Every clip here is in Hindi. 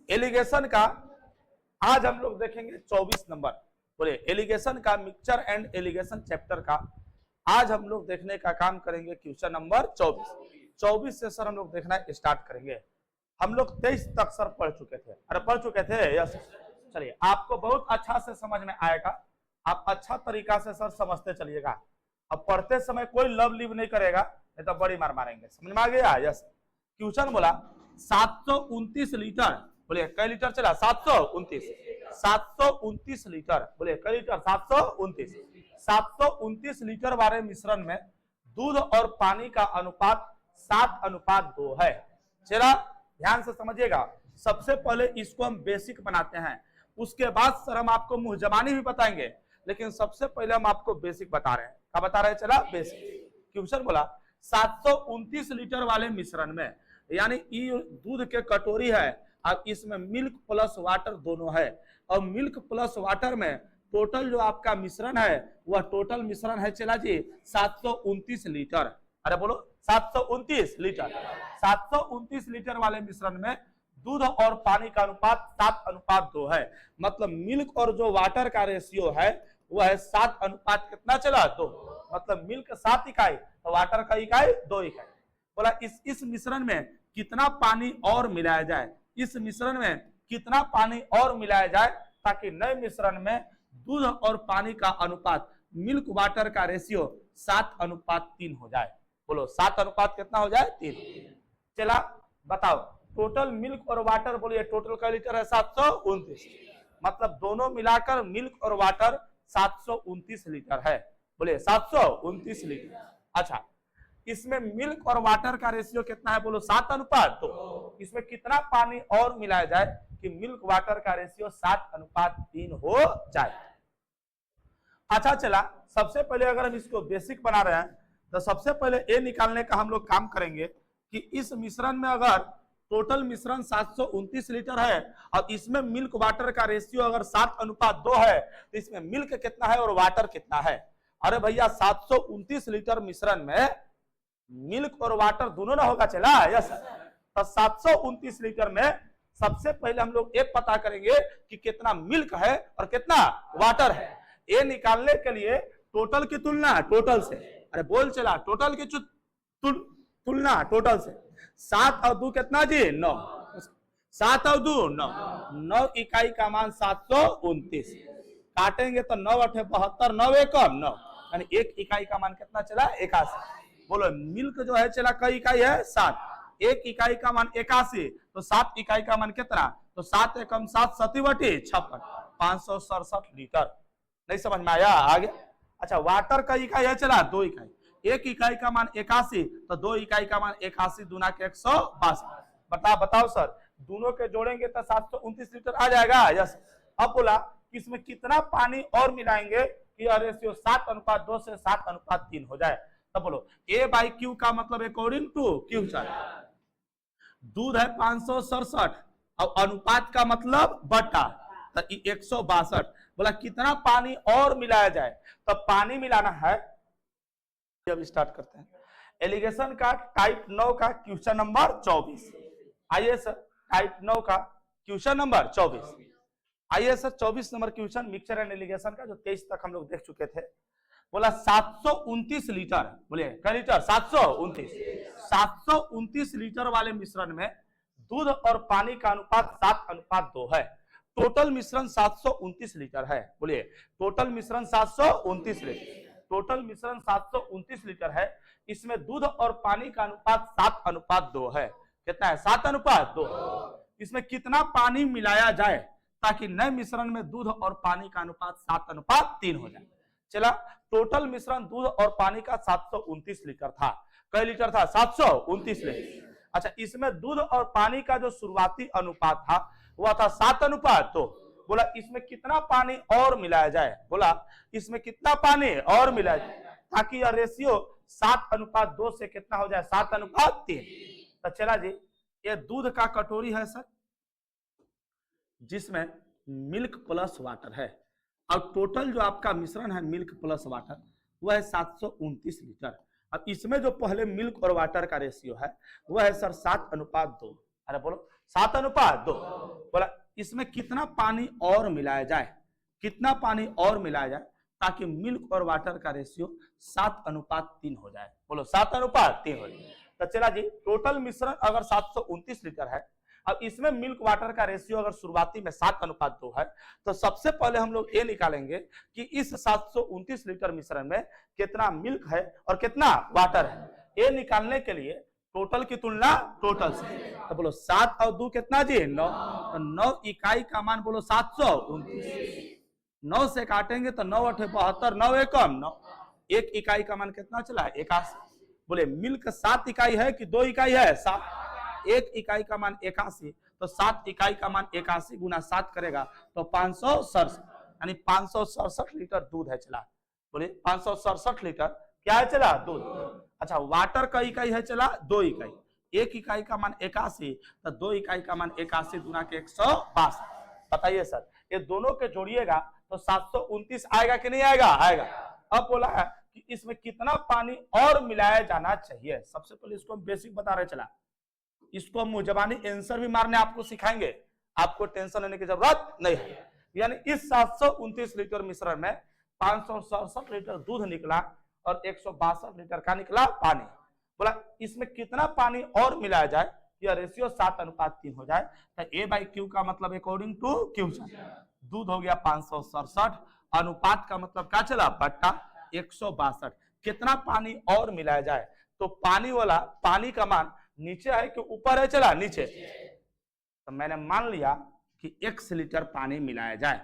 एलिगेशन का आज हम लोग देखेंगे 24 नंबर। बोले एलिगेशन का मिक्सचर एंड एलिगेशन चैप्टर का आज हम लोग देखने का काम करेंगे। क्वेश्चन नंबर 24 से सर हम लोग देखना स्टार्ट करेंगे। हम लोग 23 तक सर पढ़ चुके थे। अरे पढ़ चुके थे यस। चलिए आपको बहुत अच्छा से समझ में आएगा, आप अच्छा तरीका से सर समझते चलिएगा। अब पढ़ते समय कोई लव लीव नहीं करेगा, नहीं तो बड़ी मार मारेंगे। समझ में आ गया? यस। क्वेश्चन बोला 729 लीटर। बोले कई लीटर चला? 729 लीटर। बोले कई लीटर? 729 लीटर वाले मिश्रण में दूध और पानी का अनुपात 7:2 है। चला ध्यान से समझिएगा। सबसे पहले इसको हम बेसिक बनाते हैं, उसके बाद सर हम आपको मुंह जबानी भी बताएंगे, लेकिन सबसे पहले हम आपको बेसिक बता रहे हैं। क्या बता रहे हैं? चला बेसिक। क्वेश्चन बोला 729 लीटर वाले मिश्रण में, यानी ये दूध के कटोरी है, अब इसमें मिल्क प्लस वाटर दोनों है, और मिल्क प्लस वाटर में टोटल जो आपका मिश्रण है वह टोटल मिश्रण है चला जी 729 लीटर। अरे बोलो 729 लीटर। 729 लीटर वाले मिश्रण में दूध और पानी का अनुपात 7:2 है। मतलब मिल्क और जो वाटर का रेशियो है वह है 7 कितना चला? 2। मतलब मिल्क 7 इकाई तो वाटर का इकाई 2 इकाई। बोला इस मिश्रण में कितना पानी और मिलाया जाए, इस मिश्रण में कितना पानी और मिलाया जाए ताकि नए मिश्रण में दूध और पानी का अनुपात मिल्क वाटर का रेशियो 7:3 हो जाए। बोलो 7 कितना हो जाए? 3। चला बताओ टोटल मिल्क और वाटर, बोलिए टोटल का लीटर है 729। मतलब दोनों मिलाकर मिल्क और वाटर 729 लीटर है। बोलिए 729 लीटर। अच्छा इसमें मिल्क और वाटर का रेशियो कितना है? बोलो 7:2। इसमें कितना पानी और मिलाया जाए कि मिल्क वाटर का रेशियो 7:3 हो जाए। अच्छा चला सबसे पहले अगर हम इसको बेसिक बना रहे हैं तो सबसे पहले ये निकालने का हम लोग काम करेंगे कि इस मिश्रण में अगर टोटल मिश्रण 729 लीटर है और इसमें मिल्क वाटर का रेशियो अगर 7:2 है तो इसमें मिल्क कितना है और वाटर कितना है? अरे भैया 729 लीटर मिश्रण में मिल्क और वाटर दोनों ना होगा चला? यस। तो 729 लीटर में सबसे पहले हम लोग एक पता करेंगे कि कितना मिल्क है और कितना वाटर है। ये निकालने के लिए टोटल की तुलना टोटल से, अरे बोल चला टोटल की तुलना टोटल से। 7 और 2 कितना जी? 9। 7 और 2 9। 9 इकाई का मान 729। काटेंगे तो 9 8 72, 9 1 9, यानी 1 इकाई का मान कितना चला? 81। बोलो मिल्क जो है चला कई इकाई है? 7। 1 इकाई का मान 81 तो 7 इकाई का मान कितना? तो 7 एकम 7 7 56, 567 लीटर। नहीं समझ में आया? आगे अच्छा वाटर का इकाई है चला 2 इकाई। 1 इकाई का मान 81 तो 2 इकाई का मान 81 दूना के 162। बताओ सर दोनों के जोड़ेंगे तो 729 लीटर आ जाएगा? यस। अब बोला कि इसमें कितना पानी और मिलाएंगे कि रेशियो 7:2 से 7:3 हो जाए। तब बोलो A/Q का मतलब अकॉर्डिंग टू क्यू चार्ट। दूध है 567 और अनुपात का मतलब बटा तो 162। बोला कितना पानी और मिलाया जाए? तब पानी मिलाना है। अब स्टार्ट करते हैं एलिगेशन का टाइप 9 का क्वेश्चन नंबर 24। आइए सर टाइप 9 का क्वेश्चन नंबर 24। आइए sir 24 number question mixture and allegation का जो 23 तक हम लोग देख चुके थे। बोला 729 लीटर। बोलिए क्या लीटर? 729। 729 लीटर वाले मिश्रण में दूध और पानी का अनुपात 7:2 है। टोटल मिश्रण 729 लीटर है। बोलिए टोटल मिश्रण 729 लीटर। टोटल मिश्रण 729 लीटर है। इसमें दूध और पानी का अनुपात 7:2 है। कितना है? 7:2। इसमें कितना पानी मिलाया जाए ताकि नए मिश्रण में दूध और पानी का अनुपात 7:3 हो जाए। चला टोटल मिश्रण दूध और पानी का 729 लीटर था। कई लीटर था? 729 लीटर। अच्छा इसमें दूध और पानी का जो शुरुआती अनुपात था वह था 7:2। बोला इसमें कितना पानी और मिलाया जाए? बोला इसमें कितना पानी और मिलाया जाए ताकि यह रेशियो 7:2 से कितना हो जाए? 7:3। तो चला जी ये दूध का कटोरी है सर जिसमें मिल्क प्लस वाटर है और टोटल जो आपका मिश्रण है मिल्क प्लस वाटर वह है 729 लीटर। अब इसमें जो पहले मिल्क और वाटर का रेशियो है वह है सर 7:2। अरे बोलो 7:2। बोला इसमें कितना पानी और मिलाया जाए, कितना पानी और मिलाया जाए ताकि मिल्क और वाटर का रेशियो 7:3 हो जाए। बोलो 7:3 हो जाए। तो चला जी, टोटल मिश्रण अगर 729 लीटर है, अब इसमें मिल्क वाटर का रेशियो अगर शुरुआती में 7:2 है, तो सबसे पहले हम लोग ये निकालेंगे कि इस 729 लीटर मिश्रण में कितना मिल्क है और कितना वाटर है। ये निकालने के लिए टोटल की तुलना टोटल से, तो बोलो 7 और 2 कितना जी 9, तो 9 इकाई का मान बोलो 729। 9 से काटेंगे तो 9 8 72, 9 एकम 9, एक इकाई का मान कितना चला 81। बोले मिल्क 7 इकाई है कि 2 इकाई है 7, एक इकाई का मान 81, तो 7 इकाई का मान 81 गुना 7 करेगा तो 567, यानी 567 लीटर दूध है चला। बोले 567 लीटर क्या है चला दूध। अच्छा, वाटर का इकाई है चला 2 इकाई, एक इकाई का मान 81, तो 2 इकाई का मान 81 गुना के 162। बताइए सर, ये दोनों के जोड़िएगा तो 729 आएगा कि नहीं आएगा, आएगा। अब बोला है कि इसमें कितना पानी और मिलाया जाना चाहिए। सबसे पहले इसको हम बेसिक बता रहे चला, इसको हम मुजबानी आंसर भी मारने आपको सिखाएंगे, आपको टेंशन लेने की जरूरत नहीं है। यानी इस 729 लीटर मिश्रण में 567 लीटर दूध निकला और 162 लीटर का निकला पानी। बोला इसमें कितना पानी और मिलाया जाए यह रेशियो 7:3 हो जाए। तो A/Q का मतलब अकॉर्डिंग टू Q, दूध हो गया 567, अनुपात का मतलब क्या चला बट्टा 162। कितना पानी और मिलाया जाए, तो पानी वाला पानी का मान नीचे है कि ऊपर है चला नीचे, तो मैंने मान लिया कि 1 लीटर पानी मिलाया जाए।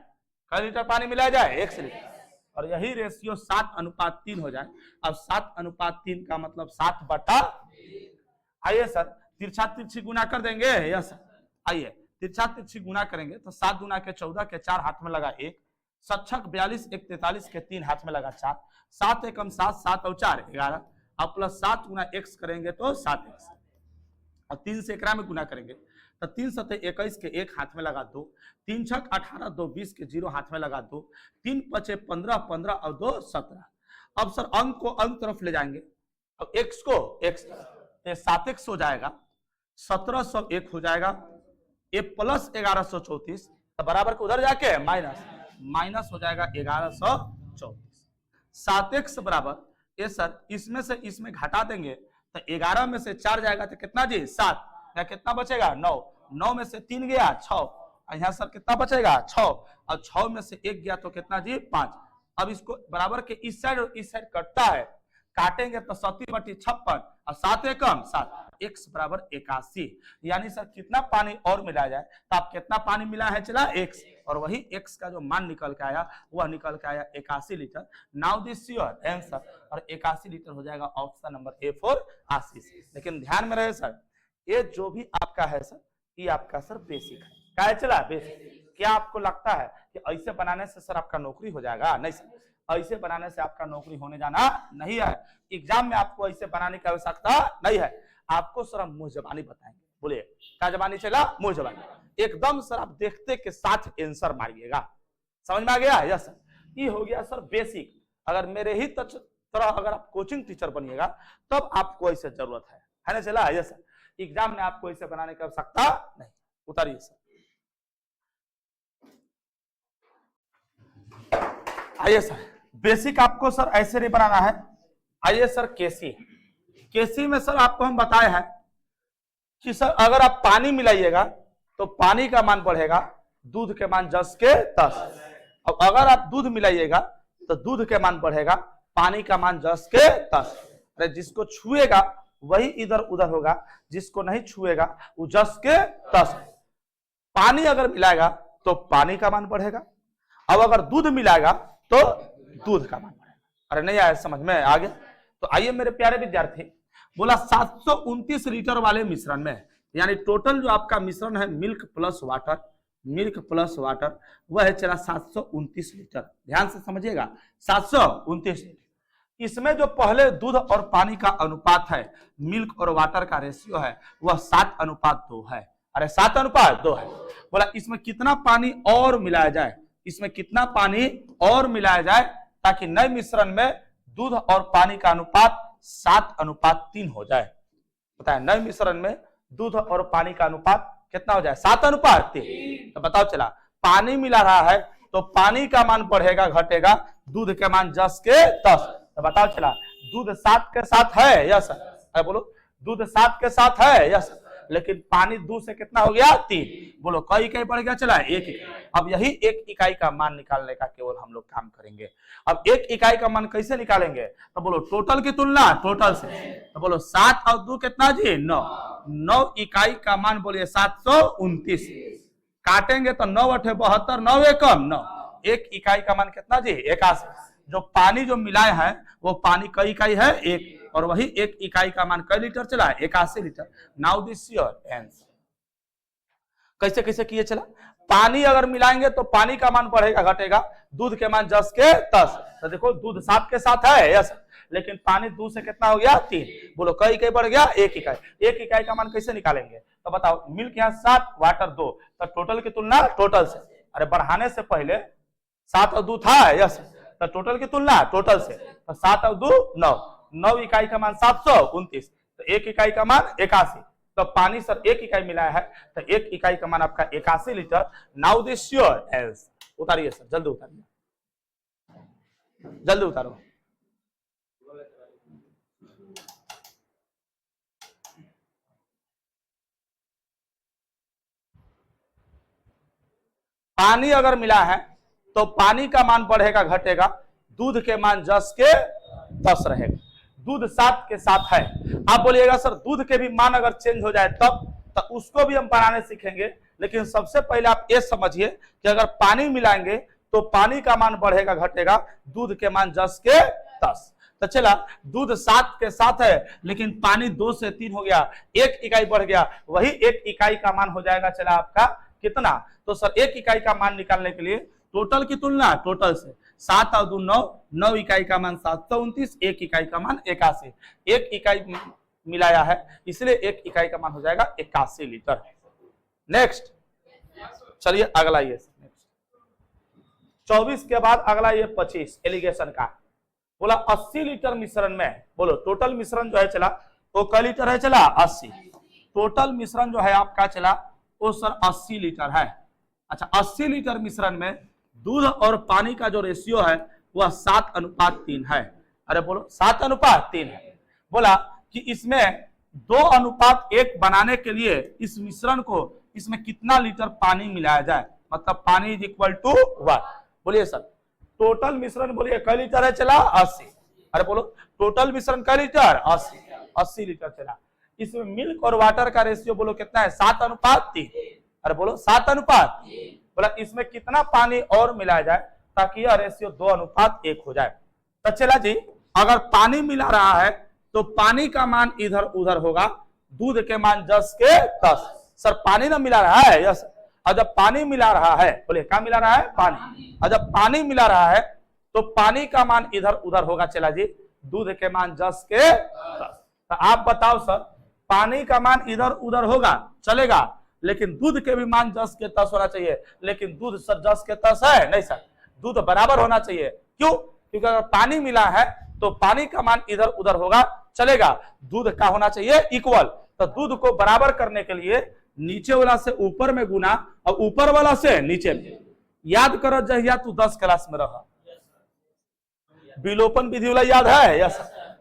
कै लीटर पानी मिलाया जाए 1 लीटर, और यही रेशियो 7:3 हो जाए। अब 7:3 का मतलब 7/। आइए सर तिरछा तिरछी गुना कर देंगे, यस आइए तिरछा तिरछी गुना करेंगे तो 7 गुना के 14 के 4 हाथ में लगा 1, 7 42 1 43 के 3 हाथ में लगा 4, 7 एकम 7, 7 और 4 11, अब प्लस 7 गुना x करेंगे तो 7x, और 3 से एकरा में गुना करेंगे तो 3 7 21 के 1 हाथ में लगा 2, 3 6 18 2 20 के 0 हाथ में लगा 2, 3 5 15 15 और 2 17। अब सर अंक को अंक तरफ ले जाएंगे, अब x को x, 7x हो जाएगा, 1701 हो जाएगा, ये प्लस 1134, तो बराबर को उधर जाके माइनस हो जाएगा 1134। 7x बराबर ये सर इसमें से इसमें घटा देंगे तो 11 में से 4 जाएगा तो कितना जी 7, या कितना बचेगा 9, 9 में से 3 गया 6, यहाँ सर कितना बचेगा 6, और 6 में से 1 गया तो कितना जी 5। अब इसको बराबर के इस साइड और इस साइड कटता है, काटेंगे तो 37/56 और 7 एकम 7, x बराबर 81। यानी सर कितना पानी और मिलाया जाए, तो आप कितना पानी मिला है चला x, और वही x का जो मान निकल के आया वह निकल के आया 81 litre. Now this your answer, और 81 लीटर हो जाएगा ऑप्शन नंबर A फॉर आशीष। लेकिन ध्यान में रहे सर, ये जो भी आपका है सर, ये आपका सर बेसिक है, क्या है चला बेसिक। क्या आपको लगता है कि ऐसे बनाने से सर आपका नौकरी हो जाएगा? नहीं सर, ऐसे बनाने से आपका नौकरी होने जाना नहीं है। एग्जाम में आपको ऐसे बनाने की आवश्यकता नहीं है, आपको सर हम मुंह जबानी बताएंगे। बोलिए क्या जबानी चला? मुंह जबानी। एकदम सर आप देखते के साथ आंसर मारिएगा, समझ में आ गया? यस सर, ये हो गया सर बेसिक। अगर मेरे ही तरह अगर आप कोचिंग टीचर बनिएगा तब आपको ऐसे जरूरत है ना चला? यस सर, एग्जाम में आपको ऐसे बनाने की आवश्यकता नहीं। उतारिए सर, आइए सर बेसिक आपको सर ऐसे नहीं बनाना है। आइए सर केसी में सर आपको हम बताए हैं कि सर अगर आप पानी मिलाइएगा तो पानी का मान बढ़ेगा, दूध के मान 10 के 10। अब अगर आप दूध मिलाइएगा तो दूध के मान बढ़ेगा, पानी का मान 10 के 10। अरे जिसको छुएगा वही इधर उधर होगा, जिसको नहीं छुएगा वो 10 के 10। पानी अगर मिलाएगा तो पानी का मान बढ़ेगा, अब अगर दूध मिलाएगा तो दूध का मान बढ़ेगा। अरे नहीं आया समझ में? आ गया? तो आइए मेरे प्यारे विद्यार्थी, बोला 729 लीटर वाले मिश्रण में, यानी टोटल जो आपका मिश्रण है मिल्क प्लस वाटर वह है चला 729 लीटर। ध्यान से समझिएगा 729 लीटर। इसमें जो पहले दूध और पानी का अनुपात है, मिल्क और वाटर का रेशियो है, वह 7:2 है। अरे 7:2 है। बोला इसमें कितना पानी और मिलाया जाए, इसमें कितना पानी और मिलाया जाए ताकि नए मिश्रण में दूध और पानी का अनुपात 7:3 हो जाए। पता है नए मिश्रण में दूध और पानी का अनुपात कितना हो जाए 7:3। तो बताओ चला पानी मिला रहा है तो पानी का मान बढ़ेगा घटेगा, दूध के मान 10 के 10। तो बताओ चला दूध 7 के साथ है यस, अरे बोलो दूध 7 के साथ है यस, लेकिन पानी 2 से कितना हो गया 3। बोलो कई इकाई बढ़ गया चला 1 इकाई। अब यही 1 इकाई का मान निकालने का केवल हम लोग काम करेंगे। अब 1 इकाई का मान कैसे निकालेंगे, तो बोलो टोटल की तुलना टोटल से। तो बोलो 7 और 2 कितना जी 9, 9 इकाई का मान बोलिए 729। काटेंगे तो 9 8 72, 9 एकम 9, 1 इकाई का मान कितना जी 81। जो पानी जो मिलाए हैं वो पानी कई इकाई है 1, और वही 1 इकाई का मान कई लीटर चला 81 litre. Now this your answer. कैसे कैसे किए चला, पानी अगर मिलाएंगे तो पानी का मान बढ़ेगा घटेगा, दूध के मान 10 के 10। तो देखो दूध 7 के साथ है यस, लेकिन पानी 2 से कितना हो गया 3। बोलो कई इकाई बढ़ गया 1 इकाई। 1 इकाई का मान कैसे निकालेंगे, तो बताओ मिल्क यहाँ 7 वाटर 2, तो टोटल की तुलना टोटल से। अरे बढ़ाने से पहले 7 और 2 था यस, तो टोटल की तुलना टोटल से। तो 7 और 2 9, 9 इकाई का मान 729, तो 1 इकाई का मान 81। तो पानी सर 1 इकाई मिलाया है तो 1 इकाई का मान आपका 81 litre. Now this your answer. उतारिए सर, जल्दी उतारिए, जल्दी उतारो। पानी अगर मिला है तो पानी का मान बढ़ेगा घटेगा, दूध के मान 10 के 10 रहेगा। दूध 7 के साथ है। आप बोलिएगा सर दूध के भी मान अगर चेंज हो जाए तब, तो उसको भी हम बनाने सीखेंगे, लेकिन सबसे पहले आप ये समझिए कि अगर पानी मिलाएंगे तो पानी का मान बढ़ेगा घटेगा, दूध के मान 10 के 10। तो चला दूध 7 के साथ है लेकिन पानी 2 से 3 हो गया, 1 इकाई बढ़ गया, वही 1 इकाई का मान हो जाएगा चला आपका कितना। तो सर 1 इकाई का मान निकालने के लिए टोटल की तुलना टोटल से। 7 और 2 9, 9 इकाई का मान 729, 1 इकाई का मान 81। 1 इकाई मिलाया है इसलिए 1 इकाई का मान हो जाएगा 81 लीटर। नेक्स्ट चलिए अगला ये 24 के बाद अगला ये 25 एलिगेशन का। बोला 80 लीटर मिश्रण में, बोलो टोटल मिश्रण जो है चला वो क लीटर है चला 80। टोटल मिश्रण जो है आपका चला वो सर 80 लीटर है। अच्छा 80 लीटर मिश्रण में दूध और पानी का जो रेशियो है वह 7:3 है। अरे बोलो 7:3 है। बोला कि इसमें 2:1 बनाने के लिए इस मिश्रण को इसमें कितना लीटर पानी मिलाया जाए, मतलब पानी इज इक्वल टू 1। बोलिए सर टोटल मिश्रण बोलिए कै लीटर है चला 80। अरे बोलो टोटल मिश्रण कै लीटर 80 लीटर चला। इसमें मिल्क और वाटर का रेशियो बोलो कितना है 7:3। अरे बोलो 7:3। बोला इसमें कितना पानी और मिलाया जाए ताकि यह रेशियो 2:1 हो जाए। तो चला जी अगर पानी मिला रहा है तो पानी का मान इधर उधर होगा, दूध के मान 10 के 10। सर पानी ना मिला रहा है यस, और जब पानी मिला रहा है बोले क्या मिला रहा है पानी, और जब पानी मिला रहा है तो पानी का मान इधर उधर होगा चला जी, दूध के मान 10 के 10। तो आप बताओ सर पानी का मान इधर उधर होगा चलेगा, लेकिन दूध के भी मान 10 के 10 होना चाहिए, लेकिन दूध सर 10 के 10 है नहीं सर, दूध बराबर होना चाहिए। क्यों, क्योंकि अगर पानी मिला है तो पानी का मान इधर उधर होगा चलेगा, दूध का होना चाहिए इक्वल। तो दूध को बराबर करने के लिए नीचे वाला से ऊपर में गुना और ऊपर वाला से नीचे में। याद करो जहिया तू 10 क्लास में रहा, विलोपन विधि वाला याद है यस,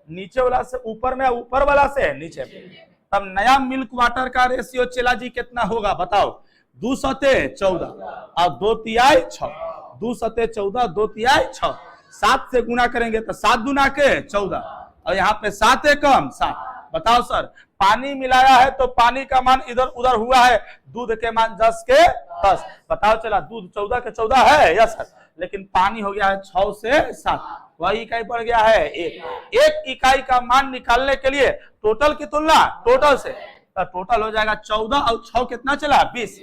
नीचे वाला से ऊपर में ऊपर वाला से नीचे में। तब नया मिल्क वाटर का रेशियो चला जी कितना होगा बताओ, 2 × 14 और 2 × 6, 2 × 14 2 × 6, 7 से गुना करेंगे तो 7 दूना के 14 और यहाँ पे 7 एकम 7। बताओ सर पानी मिलाया है तो पानी का मान इधर उधर हुआ है, दूध के मान 10 के 10। बताओ चला दूध 14 के 14 है यस सर, लेकिन पानी हो गया है 6 से 7, वही इकाई बढ़ गया है 1 इकाई का मान निकालने के लिए टोटल की तुलना टोटल से, तो टोटल हो जाएगा 14 और 6 कितना चला 20।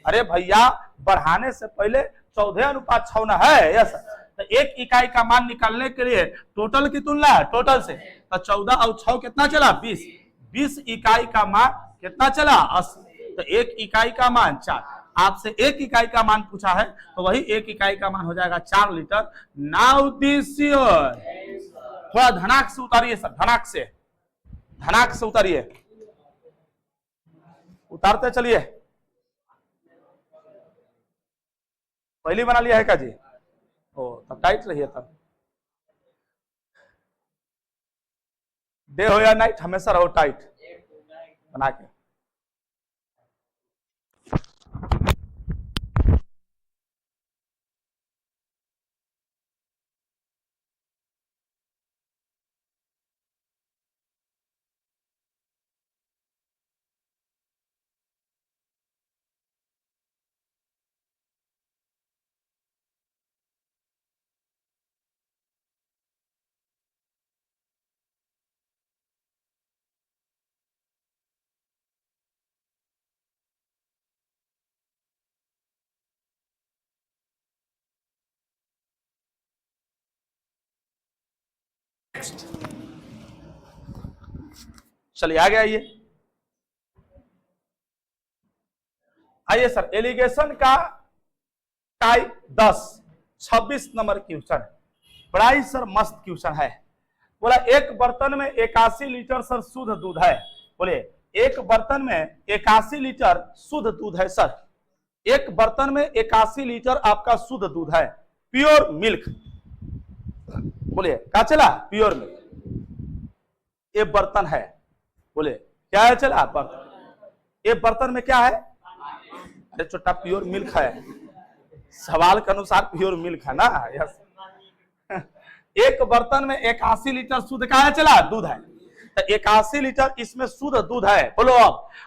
अरे भैया बढ़ाने से पहले 14:6 ना है यस, तो 1 इकाई का मान निकालने के लिए टोटल की तुलना टोटल से, तो 14 और 6 कितना चला 20। 20 इकाई का मान कितना चला 80, तो 1 इकाई का मान 4। आपसे 1 इकाई का मान पूछा है तो वही 1 इकाई का मान हो जाएगा 4 लीटर। नाउ दिस योर, थोड़ा धनाक से उतारिए सर, धनाक से उतारिए, उतारते चलिए। पहले बना लिया है क्या जी? ओ तब टाइट रहिए तब। डे हो या नाइट हमेशा रहो टाइट बना के। चलिए आगे आइए। आइए सर, एलिगेशन का टाइप 10 26 नंबर क्वेश्चन, बड़ा ही सर मस्त क्वेश्चन है। बोला एक बर्तन में 81 लीटर सर शुद्ध दूध है। बोले एक बर्तन में 81 लीटर शुद्ध दूध है सर, एक बर्तन में 81 लीटर आपका शुद्ध दूध है, प्योर मिल्क। बोले क्या चला? Pure milk. ये बर्तन है, बोले क्या है? चला बर्तन। ये बर्तन में क्या है? अरे छोटा प्योर मिल्क है, सवाल के अनुसार प्योर मिल्क है ना। यस, एक बर्तन में 81 लीटर शुद्ध का है चला दूध है, तो 81 लीटर इसमें शुद्ध दूध है। बोलो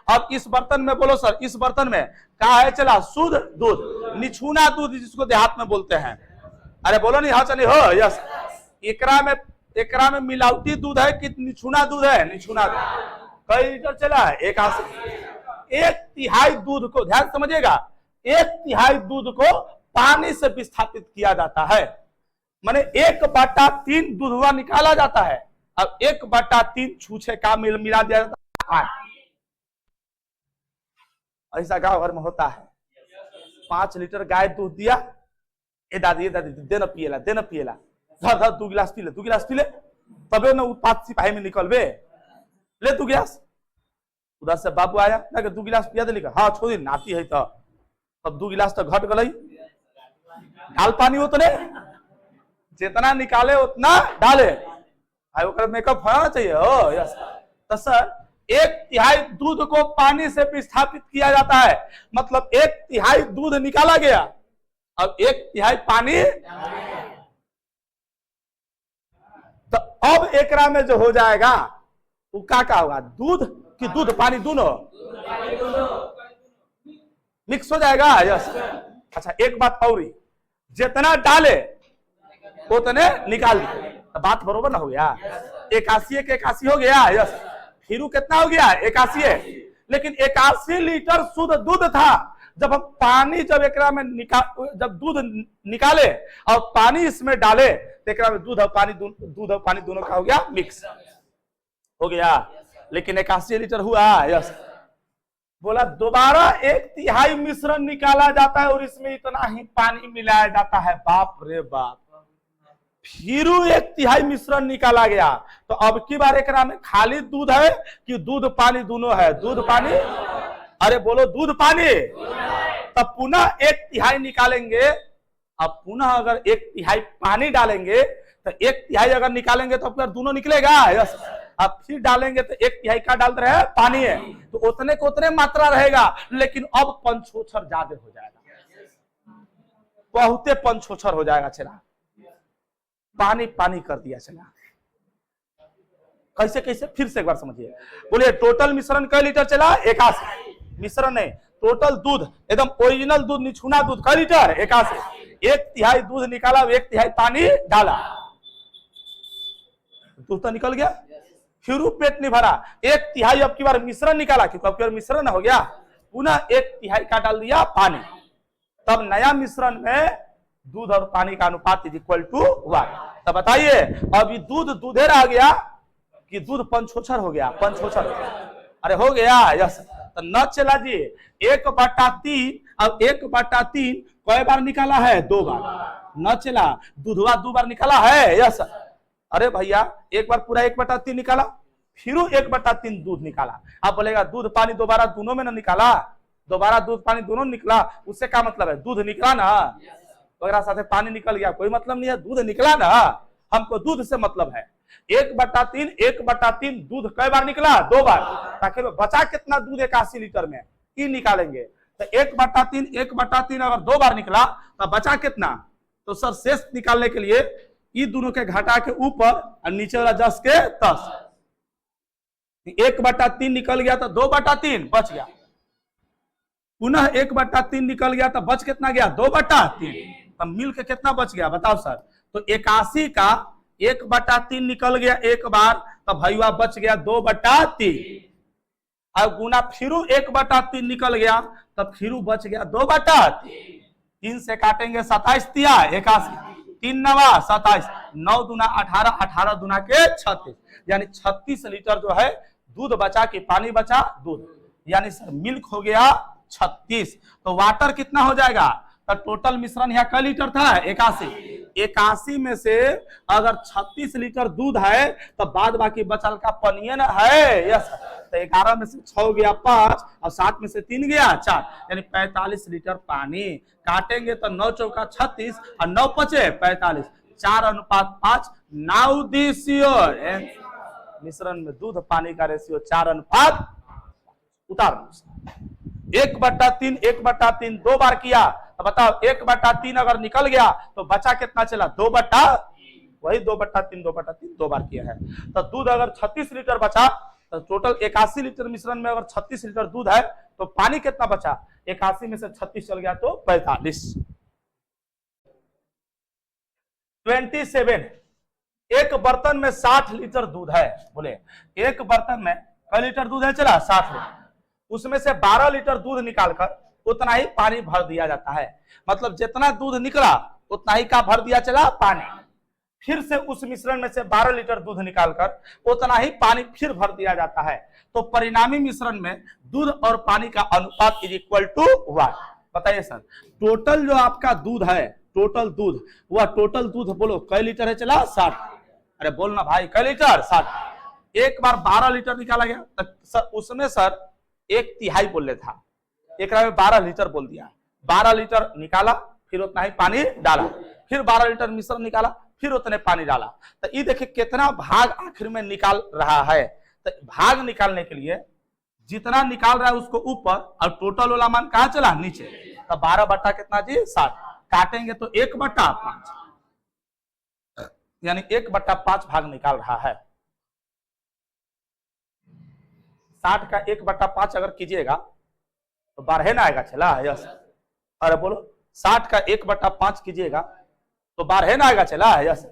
अब इस बर्तन में, बोलो सर इस बर्तन में क्या है चला? शुद्ध दूध, निछूना दूध जिसको देहात में बोलते हैं। अरे बोलो नहीं, हाँ चलिए हो। यस, एकरा में मिलावटी दूध है कि निछूना दूध है? निछूना दूध। कई लीटर चला है? 81। एक तिहाई दूध को, ध्यान समझिएगा, एक तिहाई दूध को पानी से विस्थापित किया जाता है, माने 1/3 दूधवा निकाला जाता है। अब 1/3 छूछे का मिला दिया जाता है। ऐसा गाँव भर में होता है। 5 लीटर गाय दूध दिया, ए दादी देना पिएला, देना पिएला, धर धर 2 गिलास पी ले, 2 गिलास पी ले, तबे न उत्पाद सिपाही में निकलबे। ले 2 गिलास। उधर से बाबू आया ना कि 2 गिलास पिया दे, लिखा हाँ छोड़ी नाती है तो। तब 2 गिलास तो घट गई, डाल पानी उतने, जितना निकाले उतना डाले। मेकअप होना चाहिए हो। यस, तो सर 1/3 दूध को पानी से विस्थापित किया जाता है, मतलब 1/3 दूध निकाला गया, अब 1/3 पानी। तो अब एकरा में जो हो जाएगा वो क्या होगा? दूध कि दूध पानी दोनों मिक्स हो जाएगा। यस, अच्छा एक बात और, जितना डाले उतने निकाल दिए, तो बात बरोबर ना हो गया? 81 के 81 हो गया। यस, फिर कितना हो गया? 81। लेकिन 81 लीटर शुद्ध दूध था, जब हम पानी जब एकरा में जब दूध निकाले और पानी इसमें डाले तो एकरा में दूध और पानी दोनों का हो गया मिक्स हो गया। लेकिन 81 लीटर हुआ। यस, बोला दोबारा 1/3 मिश्रण निकाला जाता है और इसमें इतना ही पानी मिलाया जाता है। बाप रे बाप, फिर 1/3 मिश्रण निकाला गया, तो अब की बार एकरा में खाली दूध है कि दूध पानी दोनों है? दूध पानी। अरे बोलो दूध पानी। तब पुनः 1/3 निकालेंगे, अब पुनः अगर 1/3 पानी डालेंगे तो 1/3 अगर निकालेंगे तो फिर दोनों निकलेगा। यस, अब फिर डालेंगे तो 1/3 का डालते रहे पानी है, तो उतने को उतने मात्रा रहेगा, लेकिन अब पंचोछर ज्यादा हो जाएगा, बहुते पंचोछर हो जाएगा। चला पानी पानी कर दिया। चला कैसे कैसे? फिर से एक बार समझिए। बोलिए टोटल मिश्रण कई लीटर चला? 81। मिश्रण नहीं, टोटल दूध एकदम ओरिजिनल दूध, निछूना दूध कई लीटर? 81। 1/3 दूध निकाला, 1/3 पानी डाला, दूध तो निकल गया। फिर पेट नहीं भरा, 1/3 अब की बार मिश्रण निकाला, क्योंकि अब की बार मिश्रण हो गया, पुनः 1/3 का डाल दिया पानी, तब नया मिश्रण में दूध और पानी का अनुपात इज इक्वल टू 1। तब बताइए अभी दूध दूधे रह गया कि दूध पंचोछर हो गया? पंचोछर। अरे हो गया। यस, तो न चला जी 1/3। अब 1/3 कई बार निकाला है? 2 बार। न चला दूधवा 2 बार निकाला है। यस, अरे भैया एक बार पूरा 1/3 निकाला, फिर 1/3 दूध निकाला। अब बोलेगा दूध पानी दोबारा दोनों में ना निकाला, दोबारा दूध पानी दोनों निकला, उससे क्या मतलब है? दूध निकला ना, वगैरह साथे पानी निकल गया, कोई मतलब नहीं है, दूध निकला ना, हमको दूध से मतलब है। 1/3 दूध कई बार निकला? 2 बार। ताकि बचा कितना दूध 81 लीटर में, 3 निकालेंगे। तो 1/3 अगर 2 बार निकला तो बचा कितना? तो सर शेष निकालने के लिए ये दोनों के घटा के ऊपर और नीचे वाला 10 के 10, 1/3 निकल गया तो 2/3 बच गया, पुनः 1/3 निकल गया तो बच कितना गया? 2/3। अब मिल के कितना बच गया बताओ सर? तो 81 का 1/3 निकल गया एक बार, तो भैया बच गया 2/3। अब गुना फिर 1/3 निकल गया, तब फिर बच गया 2/3। 3 से काटेंगे 27 तिया 81, 3 नवा 27, 9 दूना 18, 18 दूना के 36, यानी 36 लीटर जो है दूध बचा कि पानी बचा? दूध, यानी सर मिल्क हो गया 36। तो वाटर कितना हो जाएगा? तो टोटल मिश्रण यहाँ क लीटर था? 81। 81 में से अगर 36 लीटर दूध है तो बाद बाकी बचल का पनिये न है। यस, तो 11 में से 6 गया 5 और 7 में से 3 गया 4, यानी 45 लीटर पानी। काटेंगे तो 9 चौका 36 और 9 पचे 45, 4:5। नाउ दिस योर मिश्रण में दूध पानी का रेशियो 4:5। उतार 1/3 1/3 2 बार किया तो बताओ 1/3 अगर निकल गया तो बचा कितना चला? 2/, वही 2/3 2/3 2 बार किया है। तो दूध अगर 36 लीटर बचा तो टोटल 81 लीटर मिश्रण में अगर 36 लीटर दूध है तो पानी कितना बचा? 81 में से 36 चल गया तो 45। 27 एक बर्तन में 60 लीटर दूध है। बोले एक बर्तन में कई लीटर दूध है? चला 60 लीटर। उसमें से 12 लीटर दूध निकालकर उतना ही पानी भर दिया जाता है। मतलब जितना दूध निकला उतना ही का भर दिया चला? पानी। फिर से उस मिश्रण में से 12 लीटर दूध निकालकर उतना ही पानी फिर भर दिया जाता है। तो परिणामी मिश्रण में दूध और पानी का अनुपात =1। बताइए सर, टोटल जो आपका दूध है, टोटल दूध, वह टोटल दूध बोलो कई लीटर है? चला 60। अरे बोलना भाई, कई लीटर? 60। एक बार 12 लीटर निकाला गया तो उसमें सर 1/3 बोल ले था, एक में 12 लीटर बोल दिया। 12 लीटर निकाला, फिर उतना ही पानी डाला, फिर 12 लीटर मिश्रण निकाला, फिर उतने पानी डाला। तो ये देखिए कितना भाग आखिर में निकाल रहा है। तो भाग निकालने के लिए जितना निकाल रहा है उसको ऊपर और टोटल वाला मान कहाँ चला? नीचे। तो 12 बटा कितना जी? 60। काटेंगे तो 1/5, यानी 1/5 भाग निकाल रहा है। 60 का 1/5 अगर कीजिएगा तो 12 ना आएगा? चला यस। अरे बोलो 60 का 1/5 कीजिएगा तो 12 ना आएगा? चला यस।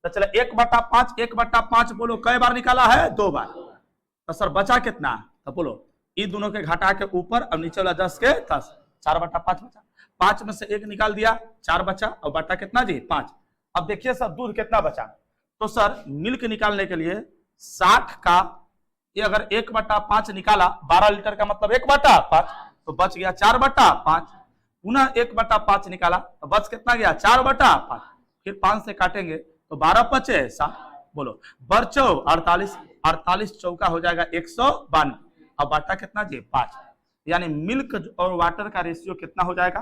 तो चलो 1/5 बोलो कई बार निकाला है? 2 बार। तो सर बचा कितना? तो बोलो ये दोनों के घटा के ऊपर और नीचे वाला 10 के 10, 4/5 बचा। 5 में से 1 निकाल दिया, 4 बचा और बटा कितना जी? 5। अब देखिए सर दूध कितना बचा। तो सर मिल्क निकालने के लिए 60 का ये अगर 1/5 निकाला, 12 लीटर का मतलब 1/5, तो बच गया 4/5। पुनः 1/5 निकाला तो बच कितना गया? 4/5। फिर 5 से काटेंगे तो 12 पचे 7, बोलो बरचौ 48, 48 चौका हो जाएगा 192 और बाटा कितना जी? 5। यानी मिल्क और वाटर का रेशियो कितना हो जाएगा?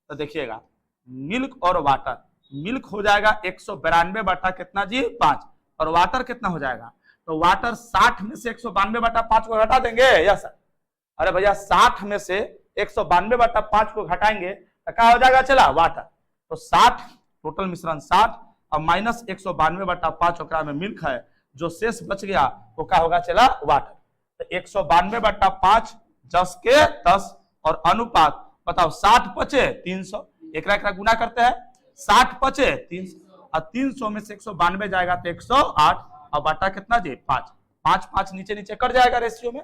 तो देखिएगा मिल्क और वाटर, मिल्क हो जाएगा 192 बटा कितना जी? 5, और वाटर कितना हो जाएगा? तो वाटर 60 में से 192/5 को घटा देंगे। Yes sir. अरे भैया 60 में से 192/5 को घटाएंगे तो क्या हो जाएगा? चला वाटर। तो 60 टोटल मिश्रण 60 और माइनस 192/5 ओकरा में मिल्क है, जो शेष बच गया वो क्या होगा? चला वाटर। तो 192/5 10 के 10 और अनुपात बताओ 60 पचे 300, एक गुना करते हैं, 60 पचे 300 और 300 में से 192 जाएगा तो 108 और बाटा कितना जी? 5। 5 5 नीचे नीचे कट जाएगा रेशियो में,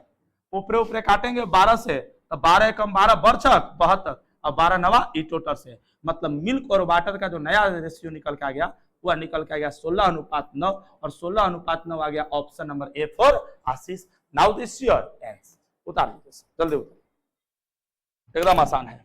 ऊपरे ऊपरे काटेंगे 12 से तो 12 एकम 12 बरछक 72 और 12 नवा ई टोटल से। मतलब मिल्क और वाटर का जो नया रेशियो निकल के आ गया वह निकल के आ गया 16:9 और 16:9 आ गया option number A for Ashish. Now this your answer. उतार लीजिए जल्दी उतार, एकदम आसान है।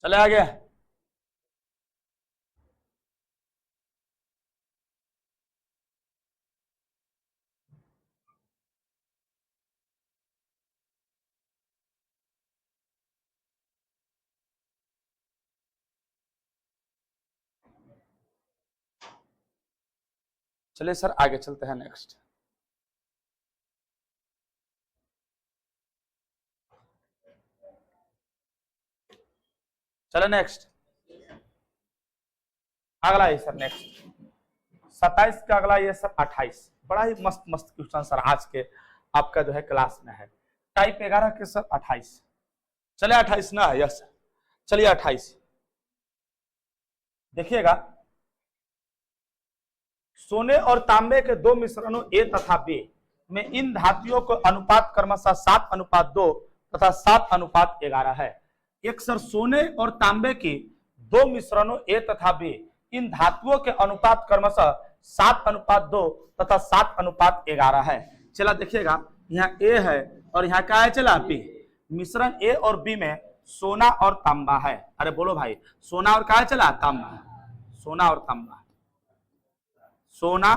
चले आगे। चलिए सर आगे चलते हैं नेक्स्ट। चलो नेक्स्ट, अगला है सर नेक्स्ट 27 का अगला ये सर 28। बड़ा ही मस्त मस्त क्वेश्चन सर आज के आपका जो है क्लास में है। टाइप 11 के सर 28। चले 28 ना, यस चलिए 28 देखिएगा। सोने और तांबे के दो मिश्रणों ए तथा बी में इन धातुओं को अनुपात क्रमशः 7:2 तथा 7:11 है। एक सर सोने और तांबे की दो मिश्रणों ए तथा बी इन धातुओं के अनुपात क्रमशः 7:2 तथा 7:11 है। चला देखिएगा, यहाँ ए है और यहाँ क्या है, चला बी। मिश्रण ए और बी में सोना और तांबा है। अरे बोलो भाई, सोना और क्या है, चला तांबा। सोना और तांबा, सोना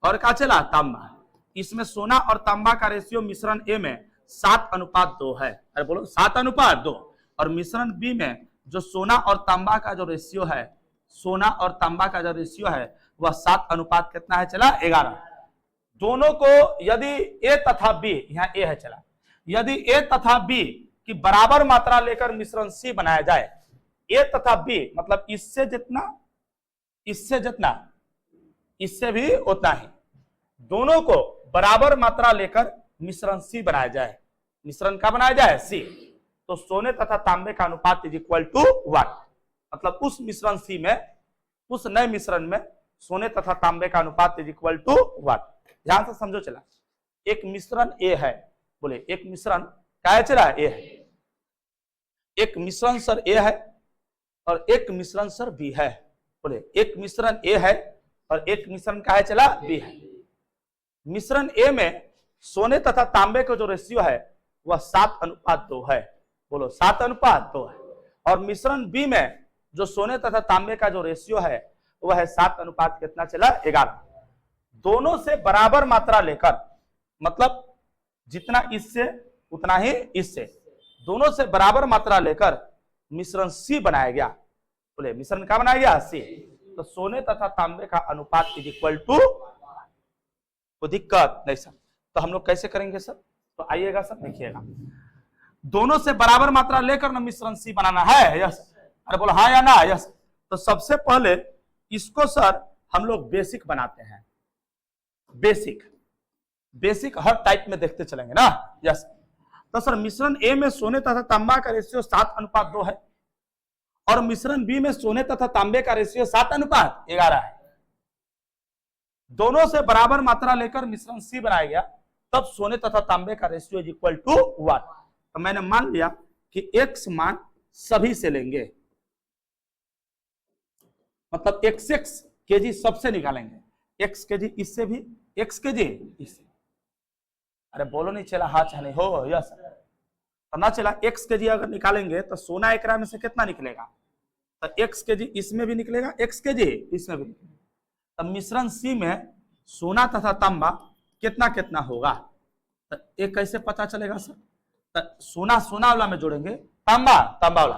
और क्या चला तांबा। इसमें सोना और तांबा का रेशियो मिश्रण ए में 7:2 है। अरे बोलो 7:2। और मिश्रण बी में जो सोना और तांबा का जो रेशियो है, सोना और तांबा का जो रेशियो है वह 7 कितना है, चला 11। दोनों को यदि ए तथा बी, यहाँ ए है चला, यदि ए तथा बी की बराबर मात्रा लेकर मिश्रण सी बनाया जाए, ए तथा बी मतलब इससे जितना इससे जितना इससे भी उतना ही, दोनों को बराबर मात्रा लेकर मिश्रण सी बनाया जाए। मिश्रण का बनाया जाए सी, तो सोने तथा तांबे का अनुपात इज इक्वल टू 1। मतलब उस मिश्रण सी में, उस नए मिश्रण में सोने तथा तांबे का अनुपात इज इक्वल टू 1। ध्यान से समझो चला, एक मिश्रण ए है, बोले एक मिश्रण क्या है, चला ए है। एक मिश्रण सर ए है और एक मिश्रण सर बी है। बोले एक मिश्रण ए है और एक मिश्रण का है, चला बी है। मिश्रण ए में सोने तथा तांबे का जो रेशियो है वह 7:2 है। बोलो 7:2 है। और मिश्रण बी में जो सोने तथा तांबे का जो रेशियो है वह है 7 कितना, चला 11। दोनों से बराबर मात्रा लेकर, मतलब जितना इससे उतना ही इससे, दोनों से बराबर मात्रा लेकर मिश्रण सी बनाया गया। बोले मिश्रण का बनाया गया सी, तो सोने तथा तांबे का अनुपात इज इक्वल टू, कोई दिक्कत नहीं सर। तो हम लोग कैसे करेंगे सर, तो आइएगा सर देखिएगा, दोनों से बराबर मात्रा लेकर ना मिश्रण सी बनाना है, यस। अरे बोलो हाँ या ना, यस। तो सबसे पहले इसको सर हम लोग बेसिक बनाते हैं। बेसिक बेसिक हर टाइप में देखते चलेंगे ना, यस। तो सर मिश्रण ए में सोने तथा तांबा का रेशियो 7:2 है और मिश्रण बी में सोने तथा तांबे का रेशियो 7:11 है। दोनों से बराबर मात्रा लेकर मिश्रण सी बनाया गया, तब सोने तथा तांबे का रेशियो इज इक्वल टू 1। तो मैंने मान लिया कि x मान सभी से लेंगे, मतलब XX kg सबसे निकालेंगे। x kg इससे भी, x kg इससे। अरे बोलो नहीं चला, हाँ चाहे हो, यस। तो ना चला x kg अगर निकालेंगे तो सोना एकरा में से कितना निकलेगा, तो x kg इसमें भी निकलेगा, x kg इसमें भी निकलेगा। तो मिश्रण सी में सोना तथा तांबा कितना कितना होगा, तो एक कैसे पता चलेगा सर, तो सोना सोना वाला में जोड़ेंगे, तांबा तांबा वाला।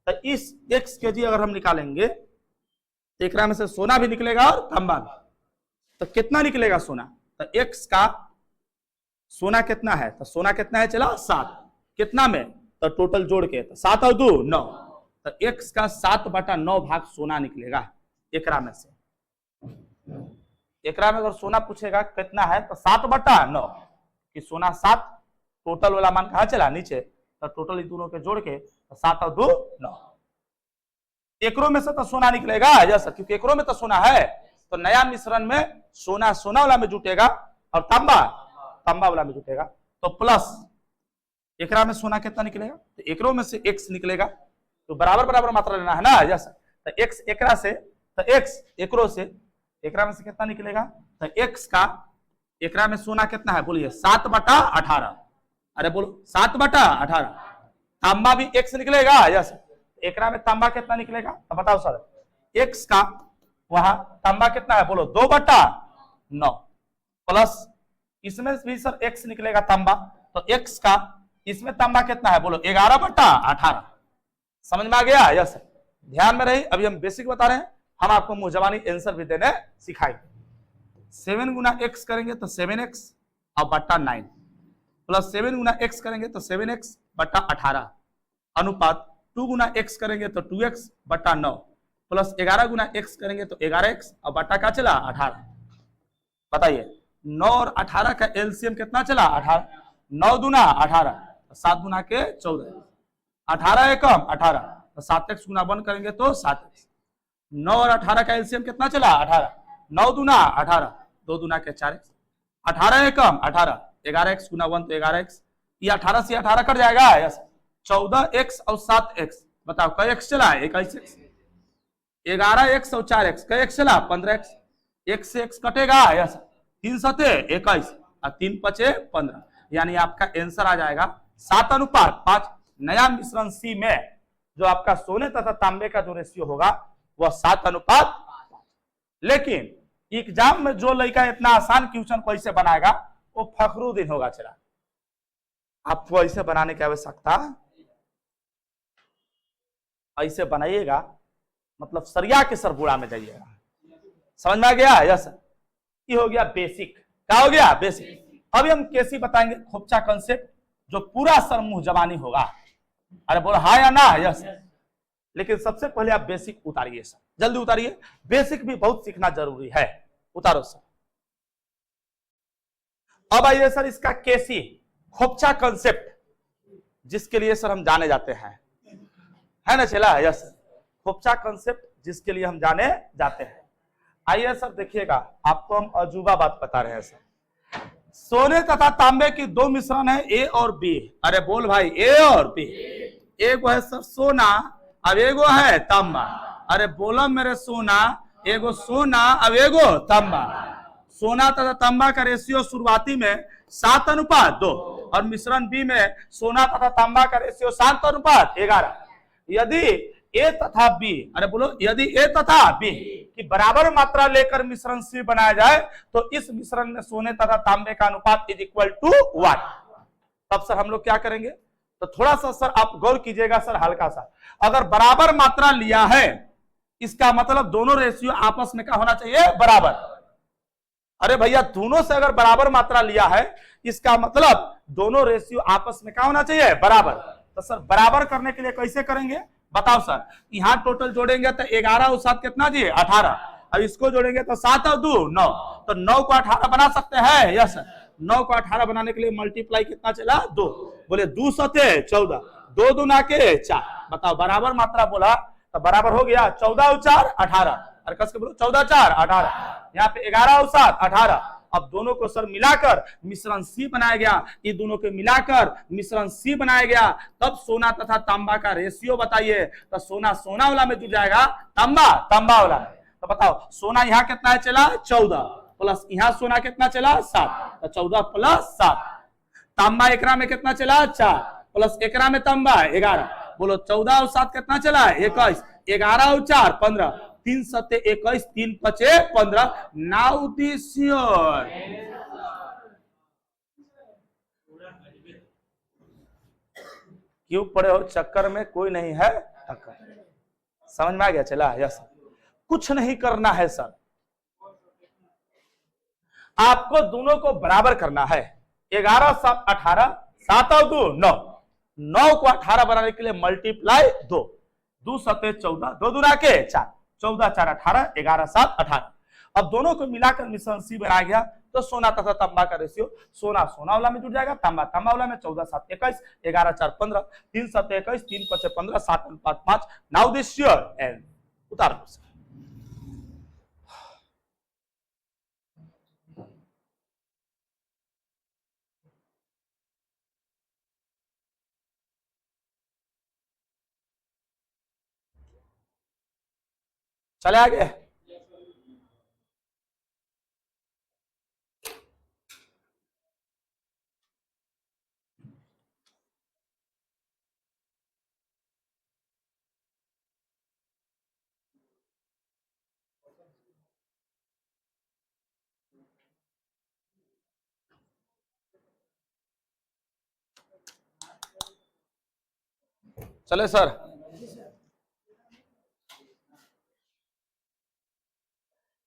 तो इस x kg अगर हम निकालेंगे तो एक में से सोना भी निकलेगा और तांबा भी। तो कितना निकलेगा सोना, तो x का सोना कितना है, तो सोना कितना है, चला 7। कितना में, तो टोटल जोड़ के, तो 7 और 2 9। तो x का 7/9 भाग सोना निकलेगा एकरा में से। एकरा में अगर सोना पूछेगा कितना है, तो 7/9 कि सोना 7, टोटल वाला मान कहा चला नीचे, तो टोटल इन दोनों के जोड़ के, तो 7 और 2 9। एकरों में से तो सोना निकलेगा, जैसा क्योंकि एकरों में तो सोना है, तो नया मिश्रण में सोना सोना वाला में जुटेगा और तांबा तांबा वाला में जुटेगा। तो प्लस एकरा में सोना कितना निकलेगा, तो एकरों में से x निकलेगा, तो बराबर बराबर मात्रा लेना है ना, जैसा। तो x एकरा से, तो x एकरों से, एकरा में से कितना निकलेगा, तो x का एकरा में सोना कितना है, बोलिए 7/18। अरे बोलो 7/18। तांबा भी x निकलेगा, यस। एकरा में तांबा कितना निकलेगा तो बताओ सर। एक्स का वहां तांबा कितना है बोलो 2/9 प्लस इसमें भी सर एक्स निकलेगा तांबा, तो एक्स का इसमें तांबा कितना है बोलो 11/18। समझ में आ गया? यस। ध्यान में रही, अभी हम बेसिक बता रहे हैं, हम आपको मुंह जबानी आंसर भी देने सिखाएंगे। 7 गुना एक्स करेंगे तो 7x और बट्टा 9 प्लस 7 गुना एक्स करेंगे तो 7x बट्टा 18 अनुपात 2 गुना एक्स करेंगे तो 2x बट्टा 9 प्लस 11 गुना एक्स करेंगे तो 11x और बट्टा का चला 18। बताइए 9 और 18 का एलसीएम कितना चला 18। 9 दूना 18, 7 गुना के 14, 18 एकम 18, तो 7x गुना 1 करेंगे तो 7x। 9 और 18 का एलसीएम कितना चला 18, 9 दूना 18, 2 दूना के 4x, 18 एकम 18, 11x गुना 1 तो 11x, ये 18 से 18 कट जाएगा। यस। 14x और 7x बताओ कई एक्स चला 21x, 11x और 4x कई एक्स चला 15x, x से x कटेगा। यस। 3 सते 21 और 3 पचे 15, यानी आपका आंसर आ जाएगा 7:5। नया मिश्रण सी में जो आपका सोने तथा तांबे का जो रेशियो होगा वह 7:5। लेकिन एग्जाम में जो लड़का इतना आसान क्वेश्चन को ऐसे बनाएगा वो फखरुद्दीन होगा। चला आपको ऐसे बनाने की आवश्यकता, ऐसे बनाइएगा मतलब सरिया के सरबुड़ा में जाइएगा। समझ में आ गया? यस। ये हो गया बेसिक। क्या हो गया? बेसिक। अभी हम कैसी बताएंगे खोपचा कॉन्सेप्ट जो पूरा सर मुंह जबानी होगा। अरे बोलो हाँ या ना? यस। लेकिन सबसे पहले आप बेसिक उतारिए सर, जल्दी उतारिए, बेसिक भी बहुत सीखना जरूरी है। उतारो सर। अब आइए सर इसका केसी खोपचा कॉन्सेप्ट जिसके लिए सर हम जाने जाते हैं, है ना चला? यस। खोपचा कॉन्सेप्ट जिसके लिए हम जाने जाते हैं। आइए सर देखिएगा, आपको हम अजूबा बात बता रहे हैं सर। सोने तथा तांबे की दो मिश्रण है ए और बी। अरे बोल भाई ए और बी। एगो है सर सोना, अब एगो है तांबा। अरे बोलो मेरे सोना, एगो सोना अब एगो तांबा। सोना तथा तांबा का रेशियो शुरुआती में 7:2 और मिश्रण बी में सोना तथा तांबा का रेशियो 7:11। यदि ए तथा बी, अरे बोलो यदि ए तथा बी की बराबर मात्रा लेकर मिश्रण सी बनाया जाए तो इस मिश्रण में सोने तथा तांबे का अनुपात इज इक्वल टू 1। तब सर हम लोग क्या करेंगे, तो थोड़ा सा सर आप गौर कीजिएगा सर, हल्का सा। अगर बराबर मात्रा लिया है इसका मतलब दोनों रेशियो आपस में क्या होना चाहिए, बराबर। अरे भैया दोनों से अगर बराबर मात्रा लिया है इसका मतलब दोनों रेशियो आपस में क्या होना चाहिए, बराबर। तो सर बराबर करने के लिए कैसे करेंगे बताओ सर। यहाँ टोटल जोड़ेंगे तो 11 और 7 कितना जी 18। अब इसको जोड़ेंगे तो 7 और 2 9, तो 9 को 18 बना सकते हैं। यस। 9 को 18 बनाने के लिए मल्टीप्लाई कितना चला 2, बोले 2 सते 14, 2 दूना के 4। बताओ बराबर मात्रा बोला तो बराबर हो गया 14 और 4 18। अरे कस के बोलो 14 4 18, यहाँ पे 11 और 7 18। अब दोनों को सर मिलाकर मिश्रण सी बनाया गया, ये दोनों को मिलाकर मिश्रण सी बनाया गया। तब सोना तथा तांबा का रेशियो बताइए, तो सोना सोना वाला में जुड़ जाएगा, तांबा तांबा वाला में। तो बताओ सोना यहाँ कितना है चला 14 प्लस यहाँ सोना कितना चला 7, तो 14 प्लस 7। तांबा एकरा में कितना चला 4 प्लस एकरा में तांबा 11, बोलो 14 और 7 कितना चला 21, 11 और 4 15, 3 सत्ते 21, 3 पचे 15। Now this your. क्यों पड़े हो चक्कर में, कोई नहीं है टक्कर। समझ में आ गया चला? यस। कुछ नहीं करना है सर, आपको दोनों को बराबर करना है। 11 7 18, 7 और 2 9, 9 को 18 बनाने के लिए मल्टीप्लाई 2, 2 सत्ते 14, 2 दूना के 4, 14 4 18, 11 7 18। अब दोनों को मिलाकर मिश्रण सी बनाया गया तो सोना तथा तांबा का रेशियो सोना सोना वाला में जुड़ जाएगा, तांबा तांबा वाला में। 14 7 21, 11 4 15, 3 7 21, 3 5 15, 7 5। Now this your and. उतार दो। चले आगे। चले सर,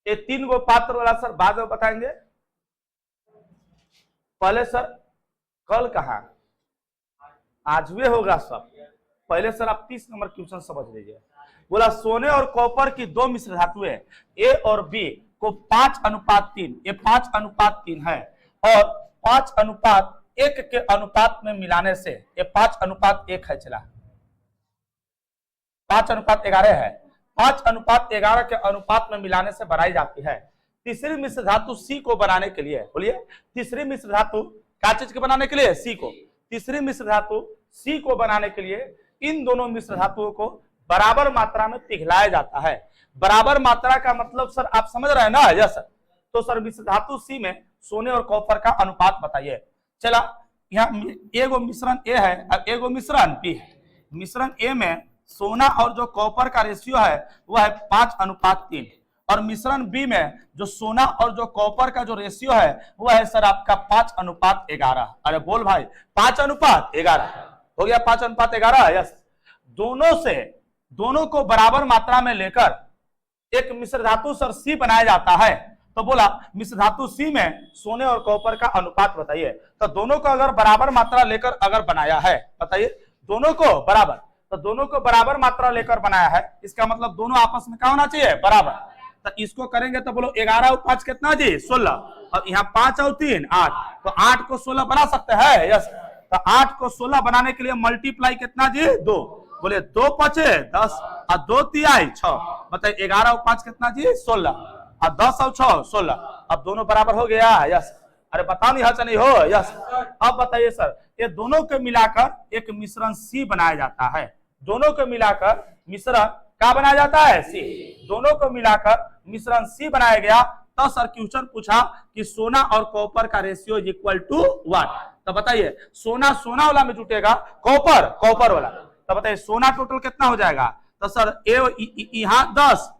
ये 3 गो पात्र वाला सर बाद में बताएंगे। पहले सर कल कहा, आज भी होगा सब। पहले सर आप 30 नंबर क्वेश्चन समझ लीजिए। बोला सोने और कॉपर की 2 मिश्र धातुएं ए और बी को 5:3, ये 5:3 है, और 5:1 के अनुपात में मिलाने से, ये 5:1 है, चला 5:11 है, 5:11 के अनुपात में मिलाने से बनाई जाती है। तीसरी मिश्र धातु सी को बनाने के लिए, बोलिए तीसरी मिश्र धातु क्या चीज के बनाने के लिए? सी को। तीसरी मिश्र धातु सी को बनाने के लिए इन दोनों मिश्र धातुओं को बराबर मात्रा में पिघलाया जाता है। बराबर मात्रा का मतलब सर आप समझ रहे हैं ना? Yes sir. तो सर मिश्र धातु सी में सोने और कॉपर का अनुपात बताइए। चला, यहाँ एगो मिश्रण ए है और एगो मिश्रण बी है। मिश्रण ए में सोना और जो कॉपर का रेशियो है वह है 5:3, और मिश्रण बी में जो सोना और जो कॉपर का जो रेशियो है वह है सर आपका 5:11। अरे बोल भाई, 5:11 हो गया, 5:11। यस, दोनों को बराबर मात्रा में लेकर एक मिश्र धातु सर सी बनाया जाता है। तो बोला मिश्र धातु सी में सोने और कॉपर का अनुपात बताइए। तो दोनों को अगर बराबर मात्रा लेकर अगर बनाया है, बताइए दोनों को बराबर, तो दोनों को बराबर मात्रा लेकर बनाया है, इसका मतलब दोनों आपस में क्या होना चाहिए? बराबर। तो इसको करेंगे तो बोलो 11 और 5 कितना जी? 16, और यहाँ 5 और 3 8, तो 8 को 16 बना सकते हैं। यस, तो 8 को 16 बनाने के लिए मल्टीप्लाई कितना जी? 2, बोले 2 5 10 और 2 3 6, बताइए 11 और 5 कितना जी? 16, और 10 और 6 16। अब दोनों बराबर हो गया। यस, अरे बताओ नहीं नहीं हो? यस। अब बताइए सर, ये दोनों को मिलाकर एक मिश्रण सी बनाया जाता है। दोनों को मिलाकर मिश्रण क्या बनाया जाता है? सी। दोनों को मिलाकर मिश्रण सी बनाया गया। तो सर क्वेश्चन पूछा कि सोना और कॉपर का ratio is equal to what? तो बताइए सोना सोना वाला में जुटेगा, कॉपर कॉपर वाला। तो बताइए सोना टोटल कितना हो जाएगा? तो सर यहाँ 10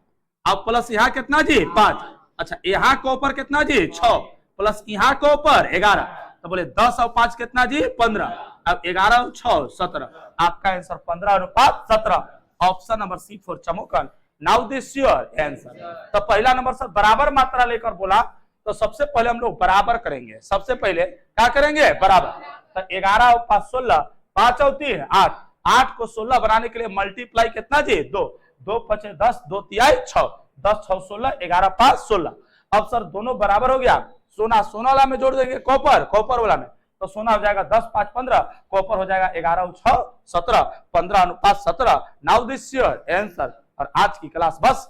अब प्लस यहाँ कितना जी? 5। अच्छा, यहाँ कॉपर कितना जी? 6 प्लस यहाँ कॉपर 11, तो बोले 10 और 5 कितना जी? 15। अब 11 और 6 17। आपका answer 15:17। Option number C for चमोकन। Now this your answer. तो पहला नंबर सर बराबर मात्रा लेकर बोला, तो सबसे पहले हम लोग बराबर करेंगे। सबसे पहले क्या करेंगे? बराबर। तो 11 और 5 16, 5 और 3 8, 8 को 16 बनाने के लिए मल्टीप्लाई कितना जी? 2, 2 5 10, 2 3 6, 10 6 16, 11 5 16। अब सर दोनों बराबर हो गया। सोना सोना वाला में जोड़ देंगे कॉपर कॉपर वाला में, तो सोना हो जाएगा 10 5 15, कॉपर हो जाएगा 11 और 6 17, 15:17। Now this your answer. और आज की क्लास बस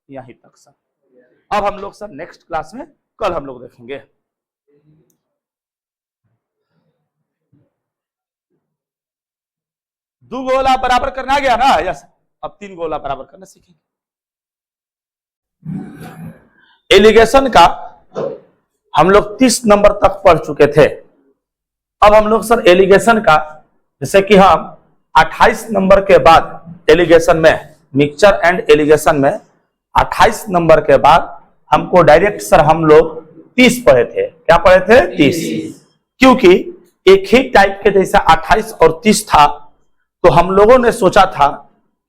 यहीं तक सर। अब हम लोग सर नेक्स्ट क्लास में कल हम लोग देखेंगे। दो गोला बराबर करना आ गया ना? यस। अब 3 गोला बराबर करना सीखेंगे। एलिगेशन का हम लोग 30 नंबर तक पढ़ चुके थे। अब हम लोग सर एलिगेशन का, जैसे कि हम 28 नंबर के बाद एलिगेशन में, मिक्सचर एंड एलिगेशन में 28 नंबर के बाद हमको डायरेक्ट सर हम लोग 30 पढ़े थे। क्या पढ़े थे? 30। क्योंकि एक ही टाइप के जैसा 28 और 30 था, तो हम लोगों ने सोचा था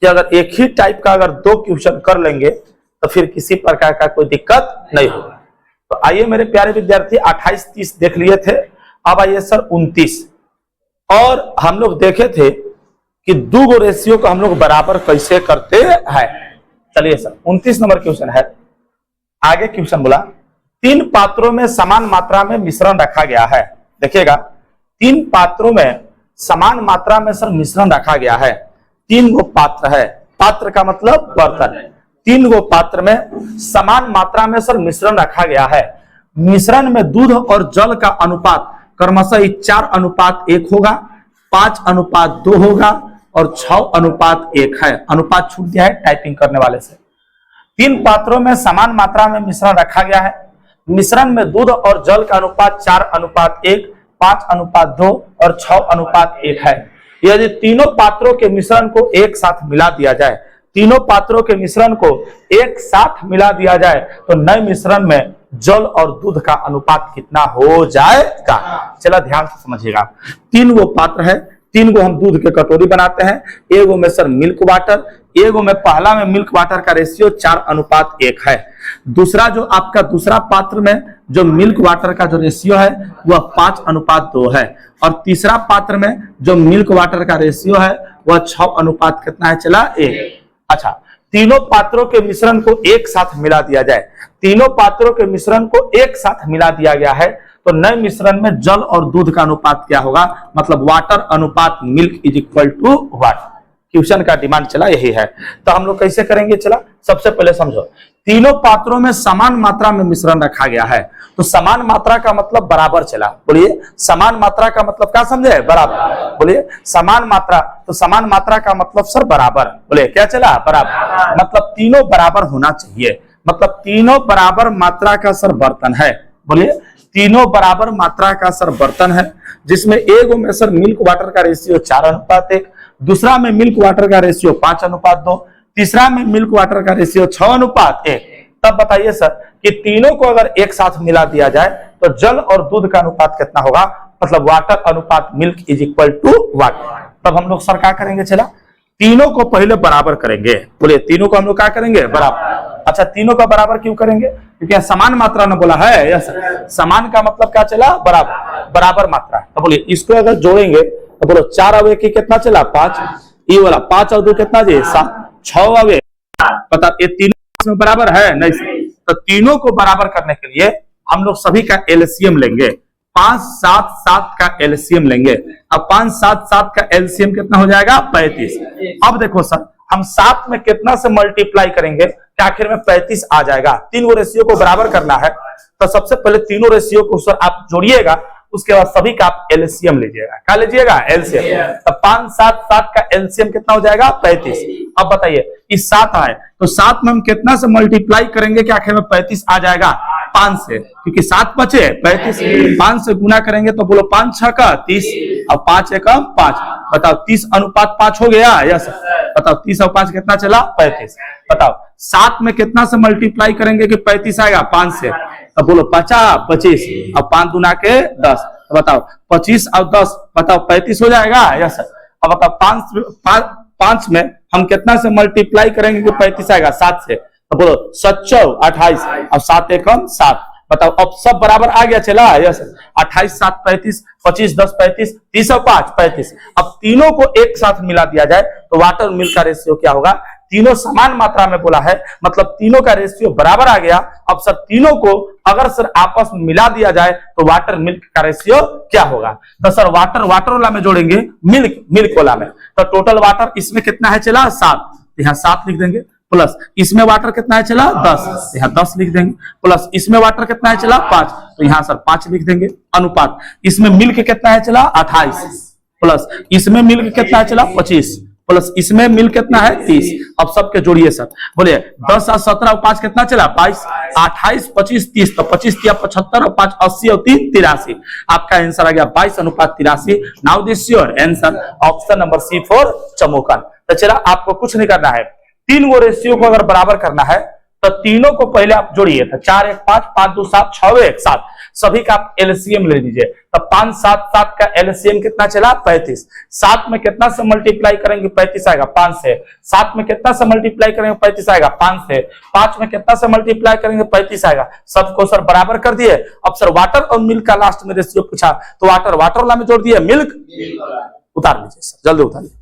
कि अगर एक ही टाइप का अगर 2 क्वेश्चन कर लेंगे तो फिर किसी प्रकार का कोई दिक्कत नहीं होगा। तो आइए मेरे प्यारे विद्यार्थी, 28 30 देख लिए थे। अब आइए सर 29। और हम लोग देखे थे कि 2 गो रेशियो को हम लोग बराबर कैसे करते हैं। चलिए सर 29 नंबर क्वेश्चन है। आगे क्वेश्चन बोला 3 पात्रों में समान मात्रा में मिश्रण रखा गया है। देखिएगा 3 पात्रों में समान मात्रा में सर मिश्रण रखा गया है। 3 गो पात्र है, पात्र का मतलब बर्तन। 3 गो पात्र में समान मात्रा में सर मिश्रण रखा गया है। मिश्रण में दूध और जल का अनुपात क्रमशः 4:1 होगा, 5:2 होगा और 6:1 है। अनुपात छूट गया है टाइपिंग करने वाले से। 3 पात्रों में समान मात्रा में मिश्रण रखा गया है। मिश्रण में दूध और जल का अनुपात 4:1, 5:2 और 6:1 है। यदि तीनों पात्रों के मिश्रण को एक साथ मिला दिया जाए, तीनों पात्रों के मिश्रण को एक साथ मिला दिया जाए तो नए मिश्रण में जल और दूध का अनुपात कितना हो जाएगा? चलो ध्यान से समझिएगा। 3 वो पात्र है, तीन गो हम दूध के कटोरी बनाते हैं, एगो में सर मिल्क वाटर, एगो में पहला में मिल्क वाटर का रेशियो 4:1 है। दूसरा जो आपका दूसरा पात्र में जो मिल्क वाटर का जो रेशियो है वह 5:2 है, और तीसरा पात्र में जो मिल्क वाटर का रेशियो है वह 6 कितना है चला 1। अच्छा, तीनों पात्रों के मिश्रण को एक साथ मिला दिया जाए, तीनों पात्रों के मिश्रण को एक साथ मिला दिया गया है, तो नए मिश्रण में जल और दूध का अनुपात क्या होगा, मतलब वाटर अनुपात milk is equal to water. Question का डिमांड चला यही है। तो हम लोग कैसे करेंगे, चला सबसे पहले समझो, तीनों पात्रों में समान मात्रा में मिश्रण रखा गया है, तो समान मात्रा का मतलब बराबर चला, बोलिए समान मात्रा का मतलब क्या समझे, बराबर। बोलिए समान मात्रा, तो समान मात्रा का मतलब सर बराबर, बोले क्या चला, बराबर, मतलब तीनों बराबर होना चाहिए, मतलब तीनों बराबर मात्रा का सर बर्तन है। बोलिए तीनों बराबर मात्रा का सर बर्तन है, जिसमें एगो में सर मिल्क वाटर का रेशियो 4:1, दूसरा में मिल्क वाटर का रेशियो 5:2, तीसरा में मिल्क वाटर का रेशियो 6:1। तब बताइए सर कि तीनों को अगर एक साथ मिला दिया जाए तो जल और दूध का अनुपात कितना होगा, मतलब वाटर अनुपात milk is equal to water. तब हम लोग सर क्या करेंगे, चला तीनों को पहले बराबर करेंगे, बोले तीनों को हम लोग क्या करेंगे, बराबर। अच्छा, तीनों का बराबर क्यों करेंगे, क्योंकि समान मात्रा ने बोला है, यस समान का मतलब क्या चला, बराबर, बराबर मात्रा। तो बोलिए इसको अगर जोड़ेंगे तो बोलो 4 अवयव की कितना चला 5, ये वाला 5 और 2 कितना जी 7, 6 अवयव, पता ये तीनों में बराबर है नहीं। तो तीनों को बराबर करने के लिए हम लोग सभी का एलसीएम लेंगे, 5 7 7 का एलसीएम लेंगे। अब 5 7 7 का एलसीएम कितना हो जाएगा 35। अब देखो सर हम 7 में कितना से मल्टीप्लाई करेंगे कि आखिर में 35 आ जाएगा। तीन वो रेशियो को बराबर करना है, तो सबसे पहले तीनों रेशियो को सर आप जोड़िएगा, उसके बाद सभी का आप एलसीएम लीजिएगा। क्या लीजिएगा, एलसीएम। तो 5 7 7 का एलसीएम कितना हो जाएगा 35। अब बताइए इस 7 आए तो 7 में हम कितना से मल्टीप्लाई करेंगे कि आखिर में 35 आ जाएगा, 5 से, क्योंकि 7 बचे 35, 5 से गुना करेंगे तो बोलो 5 6 का 30 और 5 एकम 5। बताओ 30:5 हो गया, यस। बताओ 30 और 5 कितना चला 35। बताओ 7 में कितना से मल्टीप्लाई करेंगे कि 35 आएगा, 5 से, अब बोलो 50 25 और 5 दूना के 10। बताओ 25 और 10 बताओ 35 हो जाएगा, यस। अब बताओ 5 में हम कितना से मल्टीप्लाई करेंगे कि 35 आएगा, 7 से, तो बोलो 7 28 और 7 एकम 7। बताओ अब सब बराबर आ गया, चला, यस। 28 7 35, 25 10 35, 30 और 5 35। अब तीनों को एक साथ मिला दिया जाए तो वाटर मिल्क का रेशियो क्या होगा, तीनों समान मात्रा में बोला है, मतलब तीनों का रेशियो बराबर आ गया। अब सर तीनों को अगर सर आपस में मिला दिया जाए तो वाटर मिल्क का रेशियो क्या होगा, तो सर वाटर वाला में जोड़ेंगे, मिल्क वाला में, तो टोटल वाटर इसमें कितना है चला 7, यहाँ 7 लिख देंगे, प्लस इसमें वाटर कितना है चला 10, यहाँ 10 लिख देंगे, प्लस इसमें वाटर कितना है चला 5, तो यहाँ सर 5 लिख देंगे। अनुपात इसमें मिल्क कितना है चला 28, प्लस इसमें मिल्क कितना है चला 25, प्लस इसमें मिल्क कितना है 30। अब सबके जोड़िए सर, बोलिए 10 और 17 और 5 कितना चला 22, 28 25 30, तो 25 3 75 और 5 80 और 3 83। आपका आंसर आ गया 22:83। Now this your answer, option number C for चमोकन। तो चला आपको कुछ नहीं करना है, तीन वो रेशियो को अगर बराबर करना है तो तीनों को पहले आप जोड़िए, तो 4 1 5 5 2 7 6 1 7, सभी का आप एलसीएम ले लीजिए। तो 5 7 7 का एलसीएम कितना चला 35। 7 में कितना से मल्टीप्लाई करेंगे 35 आएगा, 5 से। 7 में कितना से मल्टीप्लाई करेंगे 35 आएगा, 5 से। 5 में कितना से मल्टीप्लाई करेंगे 35 आएगा। सबको सर बराबर कर दिए। अब सर वाटर और मिल्क का लास्ट में रेशियो पूछा तो वाटर वाला में जोड़ दिए, मिल्क उतार लीजिए सर, जल्दी उतारिए।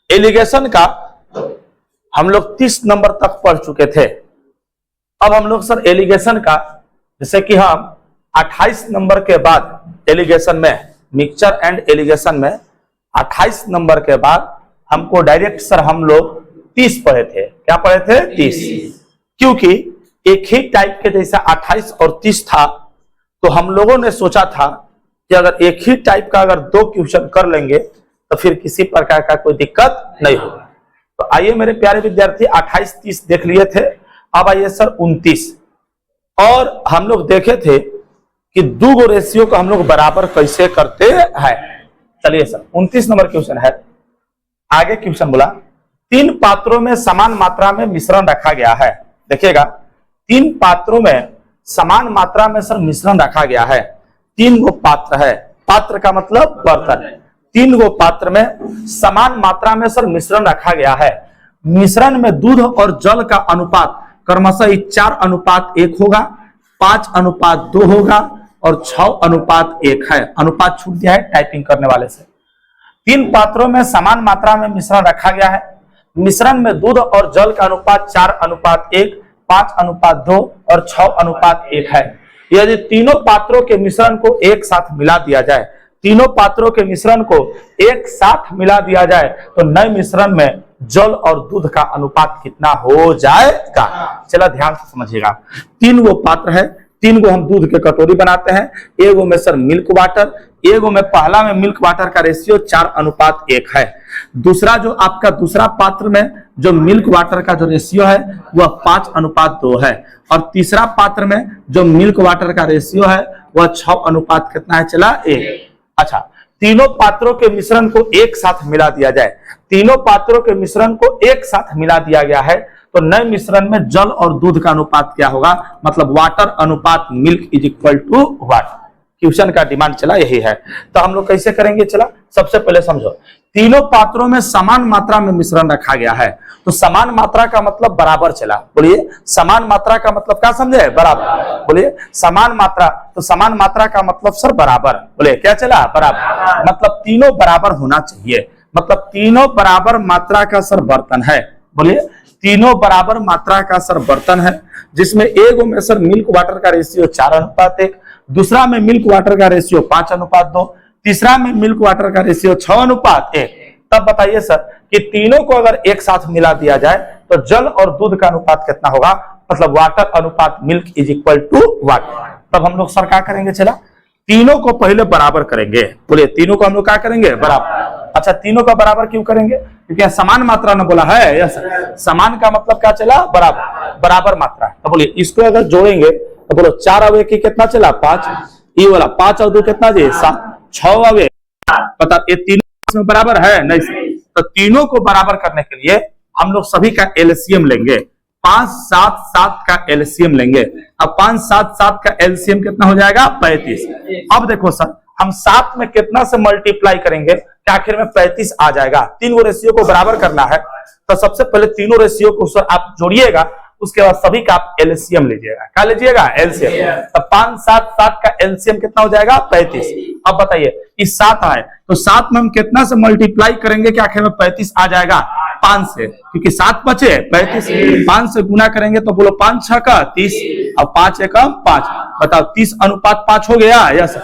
एलिगेशन का हम लोग 30 नंबर तक पढ़ चुके थे। अब हम लोग सर एलिगेशन का, जैसे कि हम 28 नंबर के बाद एलिगेशन में, मिक्सचर एंड एलिगेशन में 28 नंबर के बाद हमको डायरेक्ट सर हम लोग 30 पढ़े थे। क्या पढ़े थे 30, क्योंकि एक ही टाइप के जैसा 28 और 30 था, तो हम लोगों ने सोचा था कि अगर एक ही टाइप का अगर 2 क्वेश्चन कर लेंगे तो फिर किसी प्रकार का कोई दिक्कत नहीं होगा। तो आइए मेरे प्यारे विद्यार्थी, 28 30 देख लिए थे। अब आइए सर 29, और हम लोग देखे थे कि 2 रेशियो को हम लोग बराबर कैसे करते हैं। चलिए सर 29 नंबर क्वेश्चन है। आगे क्वेश्चन बोला 3 पात्रों में समान मात्रा में मिश्रण रखा गया है। देखिएगा 3 पात्रों में समान मात्रा में सर मिश्रण रखा गया है। 3 गो पात्र है, पात्र का मतलब बर्तन। 3 गो पात्र में समान मात्रा में सर मिश्रण रखा गया है। मिश्रण में दूध और जल का अनुपात क्रमशः 4:1 होगा, 5:2 होगा और 6:1 है। अनुपात छूट गया है टाइपिंग करने वाले से। 3 पात्रों में समान मात्रा में मिश्रण रखा गया है। मिश्रण में दूध और जल का अनुपात 4:1, 5:2 और 6:1 है। यदि तीनों पात्रों के मिश्रण को एक साथ मिला दिया जाए, तीनों पात्रों के मिश्रण को एक साथ मिला दिया जाए तो नए मिश्रण में जल और दूध का अनुपात कितना हो जाएगा। चला ध्यान से समझिएगा। 3 गो पात्र है, 3 गो हम दूध के कटोरी बनाते हैं। एगो में सर मिल्क वाटर, एगो में पहला में मिल्क वाटर का रेशियो 4:1 है। दूसरा जो आपका दूसरा पात्र में जो मिल्क वाटर का जो रेशियो है वह 5:2 है। और तीसरा पात्र में जो मिल्क वाटर का रेशियो है वह 6 कितना है चला 1। अच्छा, तीनों पात्रों के मिश्रण को एक साथ मिला दिया जाए, तीनों पात्रों के मिश्रण को एक साथ मिला दिया गया है तो नए मिश्रण में जल और दूध का अनुपात क्या होगा, मतलब वाटर अनुपात milk is equal to water. Question का डिमांड चला यही है। तो हम लोग कैसे करेंगे चला, सबसे पहले समझो तीनों पात्रों में समान मात्रा में मिश्रण रखा गया है तो समान मात्रा का मतलब बराबर चला। बोलिए समान मात्रा का मतलब क्या समझे, बराबर। बोलिए समान मात्रा, तो समान मात्रा का मतलब सर बराबर। बोले क्या चला, बराबर। मतलब तीनों बराबर होना चाहिए, मतलब तीनों बराबर मात्रा का सर बर्तन है। बोलिए तीनों बराबर मात्रा का सर बर्तन है, जिसमें एगो में सर मिल्क वाटर का रेशियो 4:1, दूसरा में मिल्क वाटर का रेशियो 5:2, तीसरा में मिल्क वाटर का रेशियो 6:1। तब बताइए सर कि तीनों को अगर एक साथ मिला दिया जाए तो जल और दूध का अनुपात कितना होगा, मतलब वाटर अनुपात milk is equal to water. तब हम लोग सर क्या करेंगे चला, तीनों को पहले बराबर करेंगे। बोलिए तीनों को हम लोग क्या करेंगे, बराबर। अच्छा, तीनों का बराबर क्यों करेंगे, क्योंकि समान मात्रा ने बोला है। यस, समान का मतलब क्या चला, बराबर, बराबर मात्रा। तो बोलिए इसको अगर जोड़ेंगे तो बोलो 4 अवे की कितना चला 5, ये वाला 5 और 2 कितना जी 7, 6 अवे। पता ये तीनों में बराबर है नहीं। तो तीनों को बराबर करने के लिए हम लोग सभी का एलसीएम लेंगे। 5, 7, 7 का एलसीएम लेंगे। अब 5, 7, 7 का एलसीएम कितना हो जाएगा 35। अब देखो सर हम 7 में कितना से मल्टीप्लाई करेंगे कि आखिर में 35 आ जाएगा। 3 रेशियो को बराबर करना है तो सबसे पहले तीनों रेशियो को सर आप जोड़िएगा, उसके बाद सभी का आप एलसीएम लीजिएगा। क्या लीजिएगा, एलसीएम। तो 5, 7, 7 का एलसीएम कितना हो जाएगा 35। अब बताइए इस 7 आए तो 7 में हम कितना से मल्टीप्लाई करेंगे कि आखिर में 35 आ जाएगा, 5 से, क्योंकि 7 बचे 35। 5 से गुना करेंगे तो बोलो 5 6 का 30 और 5 एकम 5। बताओ 30:5 हो गया। यस,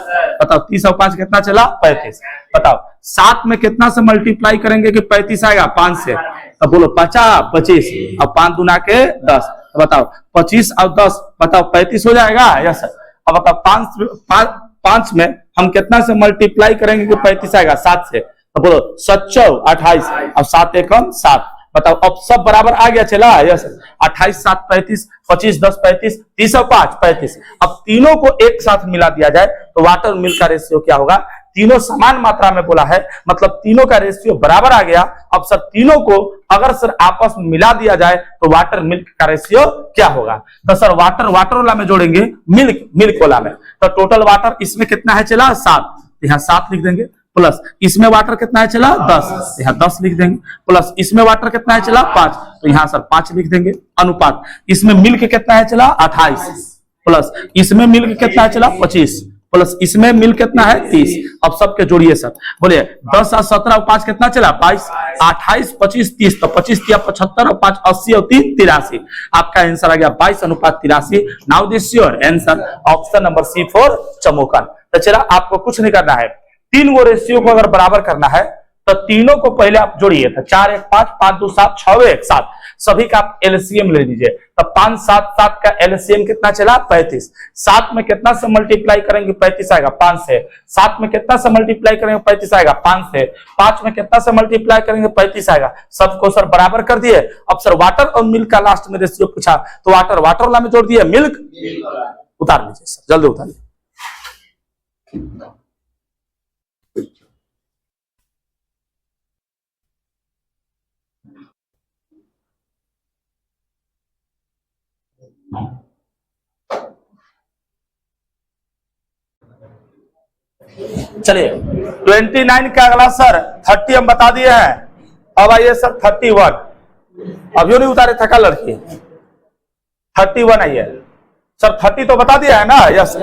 बताओ 30 और 5 कितना चला 35। बताओ 7 में कितना से मल्टीप्लाई करेंगे कि 35 आएगा 5 से, तो बोलो 50 25 और 5 दूना के 10। तो बताओ 25 और 10 बताओ 35 हो जाएगा। यस, अब बताओ 5 में हम कितना से मल्टीप्लाई करेंगे कि 35 आएगा 7 से, तो बोलो 7 28 और 7 एकम 7। बताओ अब सब बराबर आ गया चला। यस, 28 7 35, 25 10 35, 30 और 5 35। अब तीनों को एक साथ मिला दिया जाए तो वाटर मिल्क का रेशियो क्या होगा, तीनों समान मात्रा में बोला है, मतलब तीनों का रेशियो बराबर आ गया। अब सर तीनों को अगर सर आपस में मिला दिया जाए तो वाटर मिल्क का रेशियो क्या होगा। तो सर वाटर वाटर वाला में जोड़ेंगे मिल्क मिल्क वाला में, तो टोटल वाटर इसमें कितना है चला 7, यहाँ 7 लिख देंगे। प्लस इसमें वाटर कितना है चला 10, यहाँ 10 लिख देंगे। प्लस इसमें वाटर कितना है चला 5, तो यहाँ सर 5 लिख देंगे। अनुपात इसमें मिल्क कितना है चला 28, प्लस इसमें मिल्क कितना है चला 25, प्लस इसमें मिल्क कितना है 30। अब सबके जोड़िए सर, बोलिए 10 और 17 और 5 कितना चला 22, 28 25 30, तो 25 या 75 और 5 80 और 3 83। आपका आंसर आ गया 22:83। Now this your answer, option number C for चमोकन। तो चला आपको कुछ नहीं करना है, 3 गो रेशियो को अगर बराबर करना है तो तीनों को पहले आप जोड़िए। तो 4 1 5, 5 2 7, 6 1 7, सभी का आप एलसीएम ले लीजिए। तो 5 7 7 का एलसीएम कितना चला 35। 7 में कितना से मल्टीप्लाई करेंगे 35 आएगा 5 से। 7 में कितना से मल्टीप्लाई करेंगे 35 आएगा 5 से। 5 में कितना से मल्टीप्लाई करेंगे 35 आएगा। सबको सर बराबर कर दिए। अब सर वाटर और मिल्क का लास्ट में रेशियो पूछा तो वाटर वाटर वाला में जोड़ दिए, मिल्क उतार लीजिए सर, जल्दी उतार लीजिए। चलिए 29 का अगला सर 30 हम बता दिए हैं। अब आइए सर 31। अभी नहीं उतारे थका लड़की। 31 आइए सर। 30 तो बता दिया है ना। यस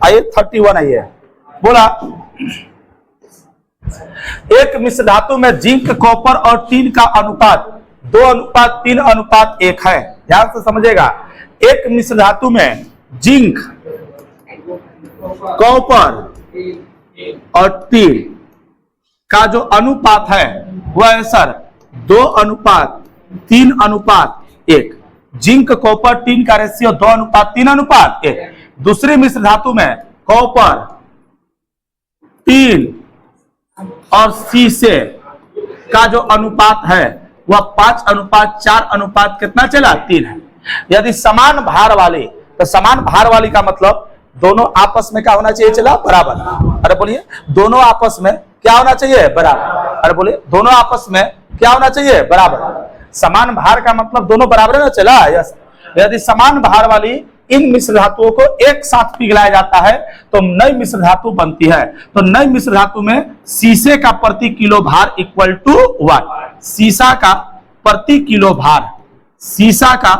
आइए 31 आइए। बोला एक मिश्र धातु में जिंक कॉपर और टीन का अनुपात 2:3:1 है। ध्यान से समझिएगा। एक मिश्र धातु में जिंक कॉपर और टीन का जो अनुपात है वह है सर 2:3:1। जिंक कॉपर टीन का रेशियो 2:3:1। दूसरी मिश्र धातु में कॉपर टीन और शीशे का जो अनुपात है वह 5:4 कितना चला 3 है। यदि समान भार वाली, तो समान भार वाली का मतलब दोनों आपस में क्या होना चाहिए चला बराबर। अरे बोलिए दोनों आपस में क्या होना चाहिए बराबर। अरे बोलिए दोनों आपस में क्या होना चाहिए बराबर। समान भार का मतलब दोनों बराबर ना चला। यस यदि समान भार वाली इन मिश्र धातुओं को एक साथ पिघलाया जाता है तो नई मिश्र धातु बनती है। तो नई मिश्र धातु में शीशे का प्रति किलो भार इक्वल टू 1। शीशा का प्रति किलो भार, शीशा का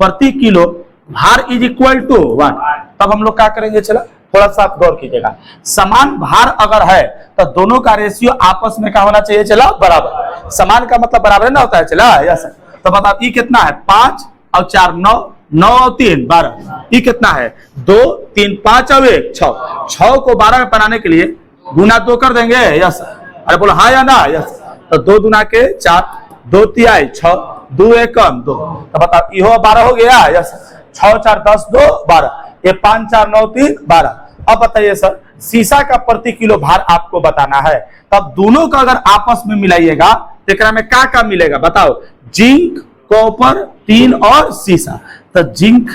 प्रति किलो भार इज इक्वल टू 1। तब हम लोग क्या करेंगे चला थोड़ा सा आप गौर कीजिएगा। समान भार अगर है तो दोनों का रेशियो आपस में क्या होना चाहिए चला बराबर। समान का मतलब बराबर ना होता है चला। यस तो बताओ ये कितना है 5 और 4 9, 9 और 3 12। ये कितना है 2 3 5 और 1 6। 6 को 12 में बनाने के लिए गुना 2 कर देंगे। यस अरे बोलो हाँ या ना। यस तो 2 दूना के 4, 2 तिहाई 6, 2 1 कम 2। तो बताओ यो 12 हो गया। यस 6 4 10 2 12। ये 5 4 9 3 12। अब बताइए सर शीशा का प्रति किलो भार आपको बताना है। तब दोनों का अगर आपस में मिलाइएगा तो में क्या मिलेगा बताओ। जिंक कॉपर टीन और शीशा। तो जिंक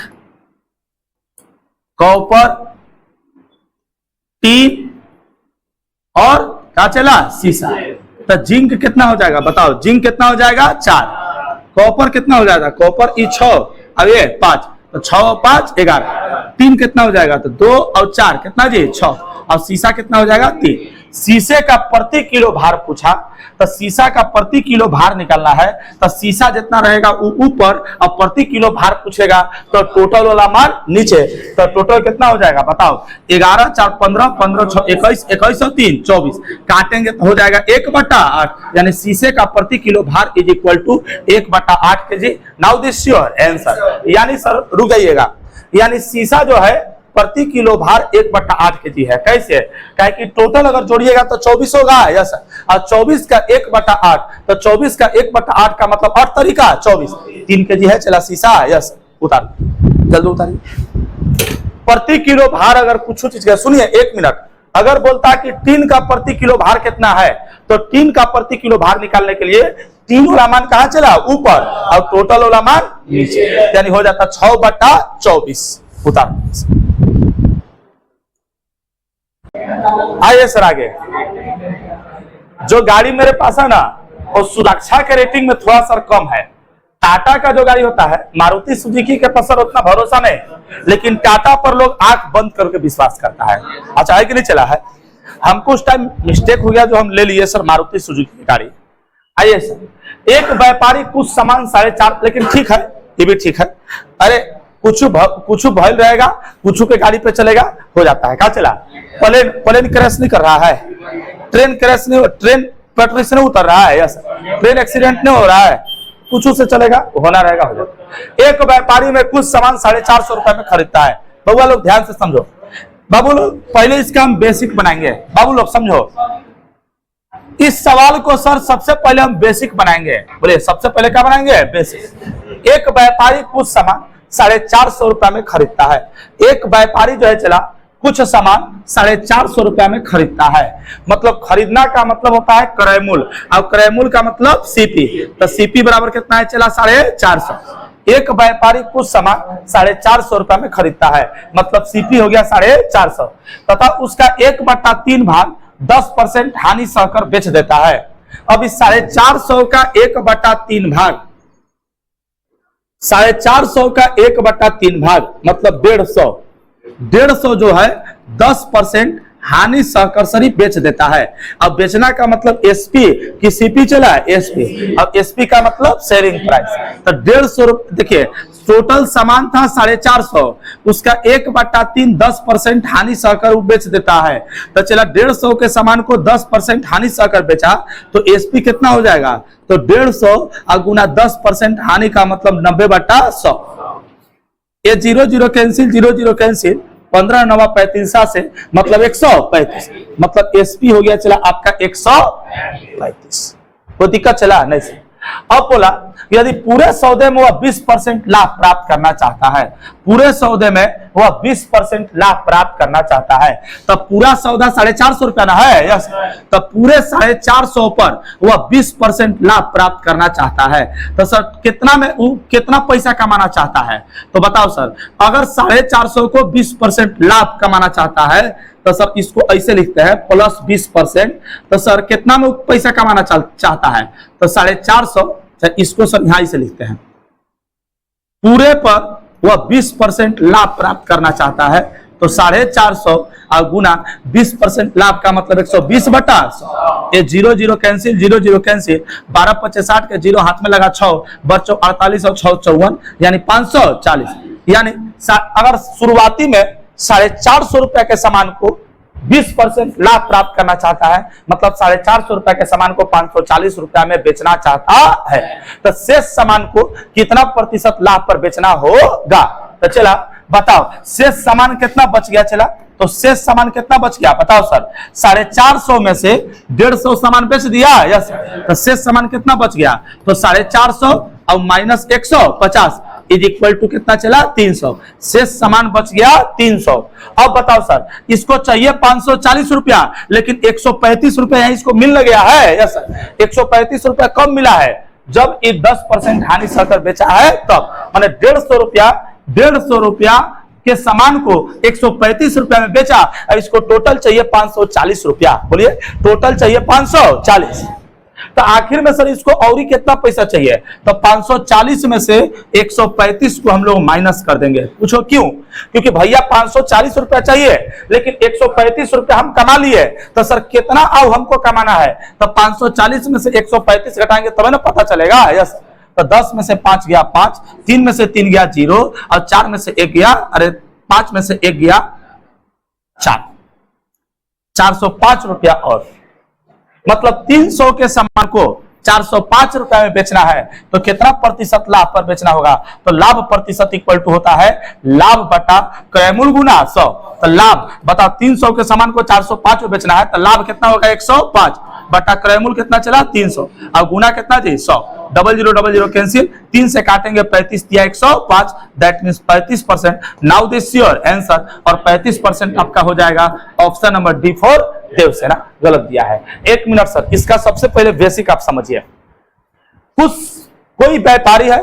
कॉपर टीन और क्या चला शीशा। तो जिंक कितना हो जाएगा बताओ। जिंक कितना हो जाएगा 4। कॉपर कितना हो जाएगा कॉपर 6 अब ये 5। तो 6 और 5 11। टीन कितना हो जाएगा तो 2 और 4 कितना जी 6। और शीशा कितना हो जाएगा 3। शीशे का प्रति किलो भार पूछा तो शीशा का प्रति किलो भार निकालना है। तो शीशा जितना रहेगा वो ऊपर और प्रति किलो भार पूछेगा तो टोटल वाला मान नीचे। तो टोटल कितना हो जाएगा बताओ। 11 4 15 15 6 21 21 और 3 24। काटेंगे तो हो जाएगा 1/8। यानी शीशे का प्रति किलो भार is equal to 1/8 kg। Now this your answer. यानी सर रुक जाइएगा। यानी शीशा जो है प्रति किलो भार 1/8 kg है। कैसे कहे कि टोटल अगर जोड़िएगा तो 24 होगा। यस और 24 का 1/8 तो 24 का 1/8 का मतलब 8 तरीका 24 3 kg है चला शीशा। यस उतार जल्दी उतारिए। प्रति किलो भार अगर कुछ चीज का सुनिए 1 मिनट। अगर बोलता कि टीन का प्रति किलो भार कितना है तो टीन का प्रति किलो भार निकालने के लिए टीन वाला मान कहां चला ऊपर और टोटल वाला मान नीचे। यानी हो जाता 6/24। उतार आइए सर आगे। जो गाड़ी मेरे पास है ना वो सुरक्षा के रेटिंग में थोड़ा सा कम है। टाटा का जो गाड़ी होता है मारुति सुजुकी के पर उतना भरोसा नहीं, लेकिन टाटा पर लोग आंख बंद करके विश्वास करता है। अच्छा है कि नहीं चला है। हमको उस टाइम मिस्टेक हो गया जो हम ले लिए सर मारुति सुजुकी की गाड़ी। आइए सर एक व्यापारी कुछ सामान 4.5 लेकिन ठीक है ये भी ठीक है। अरे कुछ भयल रहेगा कुछ के गाड़ी पे चलेगा हो जाता है। क्या चला प्लेन क्रैश नहीं कर रहा है। ट्रेन क्रैश नहीं, ट्रेन पटरी से नहीं उतर रहा है। यस ट्रेन एक्सीडेंट नहीं हो रहा है। कुछ से चलेगा होना रहेगा हो जाएगा। एक व्यापारी में कुछ सामान 450 रुपए में खरीदता है। बाबू लोग ध्यान से समझो। बाबू लोग पहले इसका हम बेसिक बनाएंगे। बाबू लोग समझो इस सवाल को सर सबसे पहले हम बेसिक बनाएंगे। बोले सबसे पहले क्या बनाएंगे बेसिक। एक व्यापारी कुछ सामान 450 रुपए में खरीदता है। एक व्यापारी जो है चला कुछ सामान 450 रुपए में खरीदता है। मतलब खरीदना का मतलब होता है क्रय मूल्य और क्रय मूल्य का मतलब सीपी। तो सीपी बराबर कितना है चला 450। एक व्यापारी कुछ सामान 450 रुपए में खरीदता है मतलब सीपी हो गया 450 तथा उसका 1/3 भाग 10% हानि सहकर बेच देता है। अब इस 450 का 1/3 भाग 450 का 1/3 भाग मतलब 150, 150 जो है 10% हानि सहकर्षणी बेच देता है। अब बेचना का मतलब एसपी कि सीपी चला है, एसपी। अब एसपी का मतलब सेलिंग प्राइस। तो 150 रुपये, देखिए टोटल सामान था 450, उसका 1/3 10% हानि सहकर बेच देता है। तो चला 150 के सामान को 10% हानि सहकर बेचा तो एसपी कितना हो जाएगा, तो 150 गुना 10% हानि का मतलब 90/100। ये 0 0 कैंसिल, 0 0 कैंसिल, 15 9 35 से मतलब 135, मतलब एसपी हो गया चला आपका 135। कोई दिक्कत चला नहीं से। अब बोला यदि पूरे सौदे में वह 20% लाभ प्राप्त करना चाहता है, पूरे सौदे में वह 20% लाभ प्राप्त करना चाहता है, तब पूरा सौदा 450 रुपया ना है, यस। तब पूरे 450 पर वह 20% लाभ प्राप्त करना चाहता है। तो सर कितना में कितना पैसा कमाना चाहता है, तो बताओ सर, अगर 450 को 20% लाभ कमाना चाहता है तो सर इसको ऐसे लिखते हैं प्लस 20%। तो सर कितना में पैसा कमाना चाहता है, तो 450, इसको सर यहां से लिखते हैं पूरे पर वह 20% लाभ प्राप्त करना चाहता है। तो 450 और गुना 20% लाभ का मतलब 120/100। ये 0 0 कैंसिल, 0 0 कैंसिल, 12 5 60 के 0 हाथ में लगा 6 बच्चों 48 और 6 54 यानी 540। यानी अगर शुरुआती में 450 रुपए के सामान को 20% लाभ प्राप्त करना चाहता है, मतलब 450 रुपए के सामान को 540 रुपया में बेचना चाहता है, तो शेष सामान को कितना प्रतिशत लाभ पर बेचना होगा। तो चला बताओ शेष सामान कितना बच गया, चला तो शेष सामान कितना बच गया बताओ सर। 450 में से 150 सामान बेच दिया, यस। तो शेष सामान कितना बच गया, तो 450 और माइनस 150 इज इक्वल टू कितना चला 300। शेष सामान बच गया 300। अब बताओ सर इसको चाहिए 540 रुपया, लेकिन 135 रुपया इसको मिल गया है, यस। 135 रुपया कब मिला है, जब ये 10% हानि सहकर बेचा है तब, माने 150 रुपया के सामान को 135 रुपया में बेचा। अब इसको टोटल चाहिए 540 रुपया, बोलिए टोटल चाहिए 540। तो आखिर में सर इसको और ही कितना पैसा चाहिए, तो 540 में से 135 को हम लोग माइनस कर देंगे। पूछो क्यों, क्योंकि भैया 540 रुपया चाहिए लेकिन 135 रुपया हम कमा लिए, तो सर कितना और हमको कमाना है, तो 540 में से 135 घटाएंगे तब ना पता चलेगा, यस। तो 10 में से 5 गया 5, 3 में से 3 गया 0 और 4 में से 1 गया, अरे 5 में से 1 गया 4, 405 रुपया और मतलब 300 के सामान को 405 रुपया में बेचना है, तो कितना प्रतिशत लाभ पर बेचना होगा, तो लाभ प्रतिशत इक्वल टू होता है लाभ बटा क्रयमूल्य गुना 100। तो लाभ बताओ 300 के सामान को 405 में बेचना है, तो लाभ कितना होगा 105 बटा क्रयमूल्य कितना चला 300 और गुना कितना जी 100। 0000 कैंसिल, 3 से काटेंगे 35 दिया 105, that means 35%। Now this your answer, और 35% आपका हो जाएगा option number D for Devasena. गलत दिया है। 1 मिनट सर, इसका सबसे पहले बेसिक आप समझिए। कोई व्यापारी है,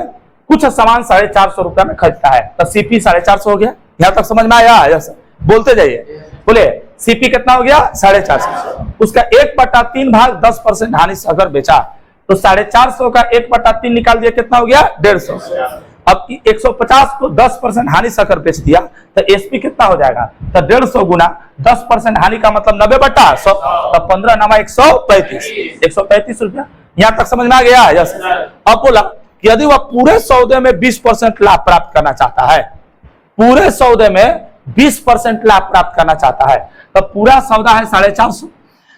कुछ सामान 450 रुपया में खरीदता है, तो सीपी 450 हो गया। यहां तक समझ में आया, यस। बोलते जाइए, बोले सीपी कितना हो गया 450, उसका 1/3 भाग 10% हानि से अगर बेचा तो 450 का 1/3 निकाल दिया, कितना हो गया 150। अब 150 को 10% हानि से अगर बेच दिया तो एसपी कितना हो जाएगा, तो 150 गुना 10% हानि का मतलब 90/100, तो 15 9 135 रुपया। यहां तक समझ में आ गया, यस। अब बोला कि यदि वह पूरे सौदे में 20% लाभ प्राप्त करना चाहता है, पूरे सौदे में 20% लाभ प्राप्त करना चाहता है, तो पूरा सौदा है 450,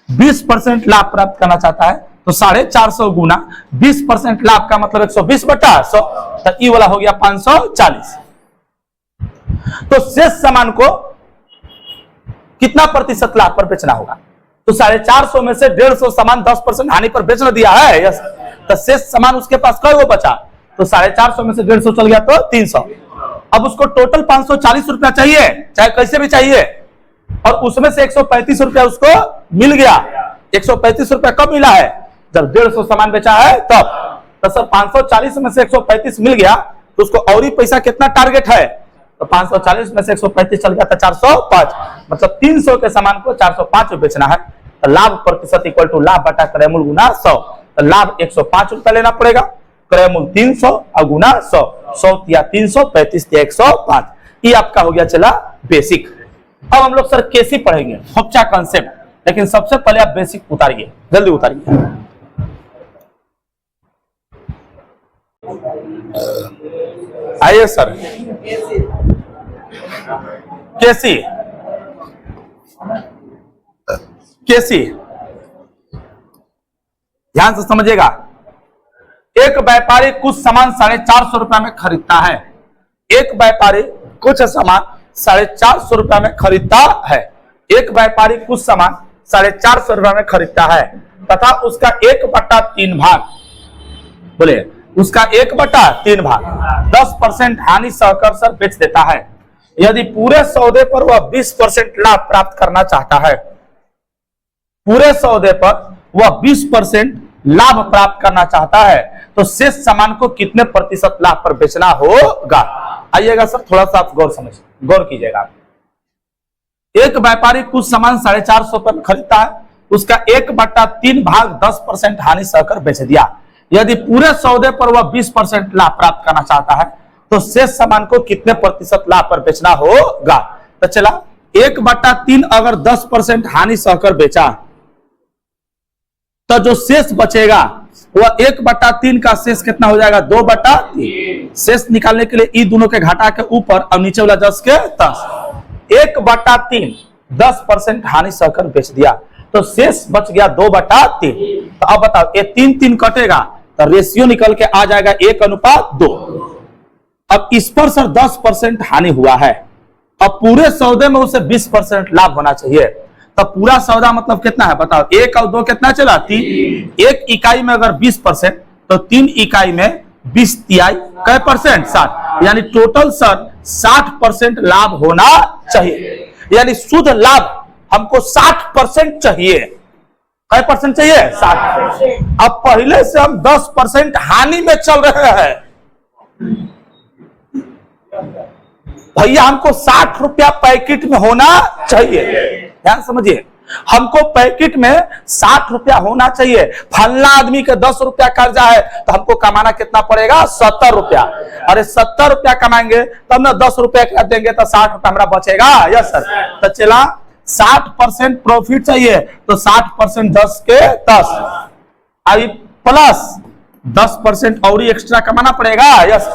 20% लाभ प्राप्त करना चाहता है, तो 450 गुना 20% लाभ का मतलब 120/100, तो ई वाला हो गया 540। तो शेष सामान को कितना प्रतिशत लाभ पर बेचना होगा, तो 450 में से 150 सामान 10% हानि पर बेचना दिया है, यस। तो शेष सामान उसके पास कई वो बचा, तो 450 में से 150 चल गया तो 300। अब उसको टोटल 540 रुपया चाहिए, चाहे कैसे भी चाहिए, और उसमें से 135 रुपया उसको मिल गया। 135 रुपया कब मिला है, जब 150 सामान बेचा है तब। तो सर 540 में से 135 मिल गया, तो उसको और ही पैसा कितना टारगेट है, तो 540 में से 135 चल गया था 405, मतलब 300 के सामान को 405 में बेचना है। तो लाभ प्रतिशत इक्वल टू लाभ बटा क्रयमूल्य गुना 100, तो लाभ 105 रुपया लेना पड़ेगा, क्रयमूल्य 300 और गुना 100, 100 या 300, 35 या 105। ये आपका हो गया चला बेसिक। अब हम लोग सर केसी पढ़ेंगे, फोप्चा कॉन्सेप्ट, लेकिन सबसे पहले आप बेसिक उतारिए, जल्दी उतारिए। आइए सर, केसी केसी ध्यान से समझिएगा। एक व्यापारी कुछ सामान 450 रुपए में खरीदता है। एक व्यापारी कुछ सामान 450 रुपए में खरीदता है। एक व्यापारी कुछ सामान 450 रुपए में खरीदता है तथा उसका 1/3 भाग, बोले उसका 1/3 भाग 10% हानि सहकर सर बेच देता है। यदि पूरे सौदे पर वह 20% लाभ प्राप्त करना चाहता है, पूरे सौदे पर वह 20% लाभ प्राप्त करना चाहता है, तो शेष सामान को कितने प्रतिशत लाभ पर बेचना होगा? आइएगा सर, थोड़ा सा आप गौर कीजिएगा। एक व्यापारी कुछ सामान 450 रुपए में खरीदता है, उसका 1/3 भाग 10% हानि सहकर बेच दिया। यदि पूरे सौदे पर वह 20% लाभ प्राप्त करना चाहता है, तो शेष सामान को कितने प्रतिशत लाभ पर बेचना होगा? तो चला 1/3 अगर 10% हानि सहकर बेचा, तो जो शेष बचेगा वह 1/3 का शेष कितना हो जाएगा? 2/3। शेष निकालने के लिए ई दोनों के घटा के ऊपर और नीचे वाला 10 के 10, 1/3 10% हानि सहकर बेच दिया, तो शेष बच गया 2/3। तो अब बताओ, ये 3 कटेगा तो रेशियो निकल के आ जाएगा 1:2। अब इस पर सर 10% हानि हुआ है, अब पूरे सौदे में उसे 20% लाभ होना चाहिए। तो पूरा सौदा मतलब कितना है बताओ? 1 और 2 कितना चला? 3। एक इकाई में अगर 20%, तो 3 इकाई में 20 तिहाई कै परसेंट? 60। यानी टोटल सर 60% लाभ होना चाहिए। यानी शुद्ध लाभ हमको 60% चाहिए। कै परसेंट चाहिए? 60%। अब पहले से हम 10% हानि में चल रहे हैं भैया, हमको 60 रुपया पैकेट में होना चाहिए। ध्यान समझिए, हमको पैकेट में 60 रुपया होना चाहिए। फलना आदमी के 10 रुपया कर्जा है, तो हमको कमाना कितना पड़ेगा? 70 रुपया। अरे 70 रुपया कमाएंगे तब ना 10 रुपया का देंगे तो 60 रुपया हमारा बचेगा। Yes sir. तो चला 60% प्रॉफिट चाहिए, तो 60% 10 के 10 आई प्लस 10% और एक्स्ट्रा कमाना पड़ेगा। यस।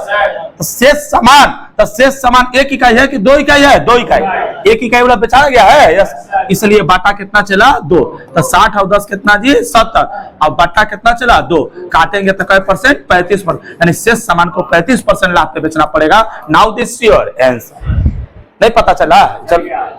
तो शेष सामान 1 इकाई है कि 2 इकाई है? 2 इकाई। 1 इकाई वाला बेचा गया है। यस। इसलिए बाटा कितना चला? 2। तो 60 और 10 कितना जी? 70। अब बाटा कितना चला? 2। काटेंगे तो कै परसेंट? 35%। यानी शेष सामान को 35% लाभ पे बेचना पड़ेगा। Now this your answer. नहीं पता चला?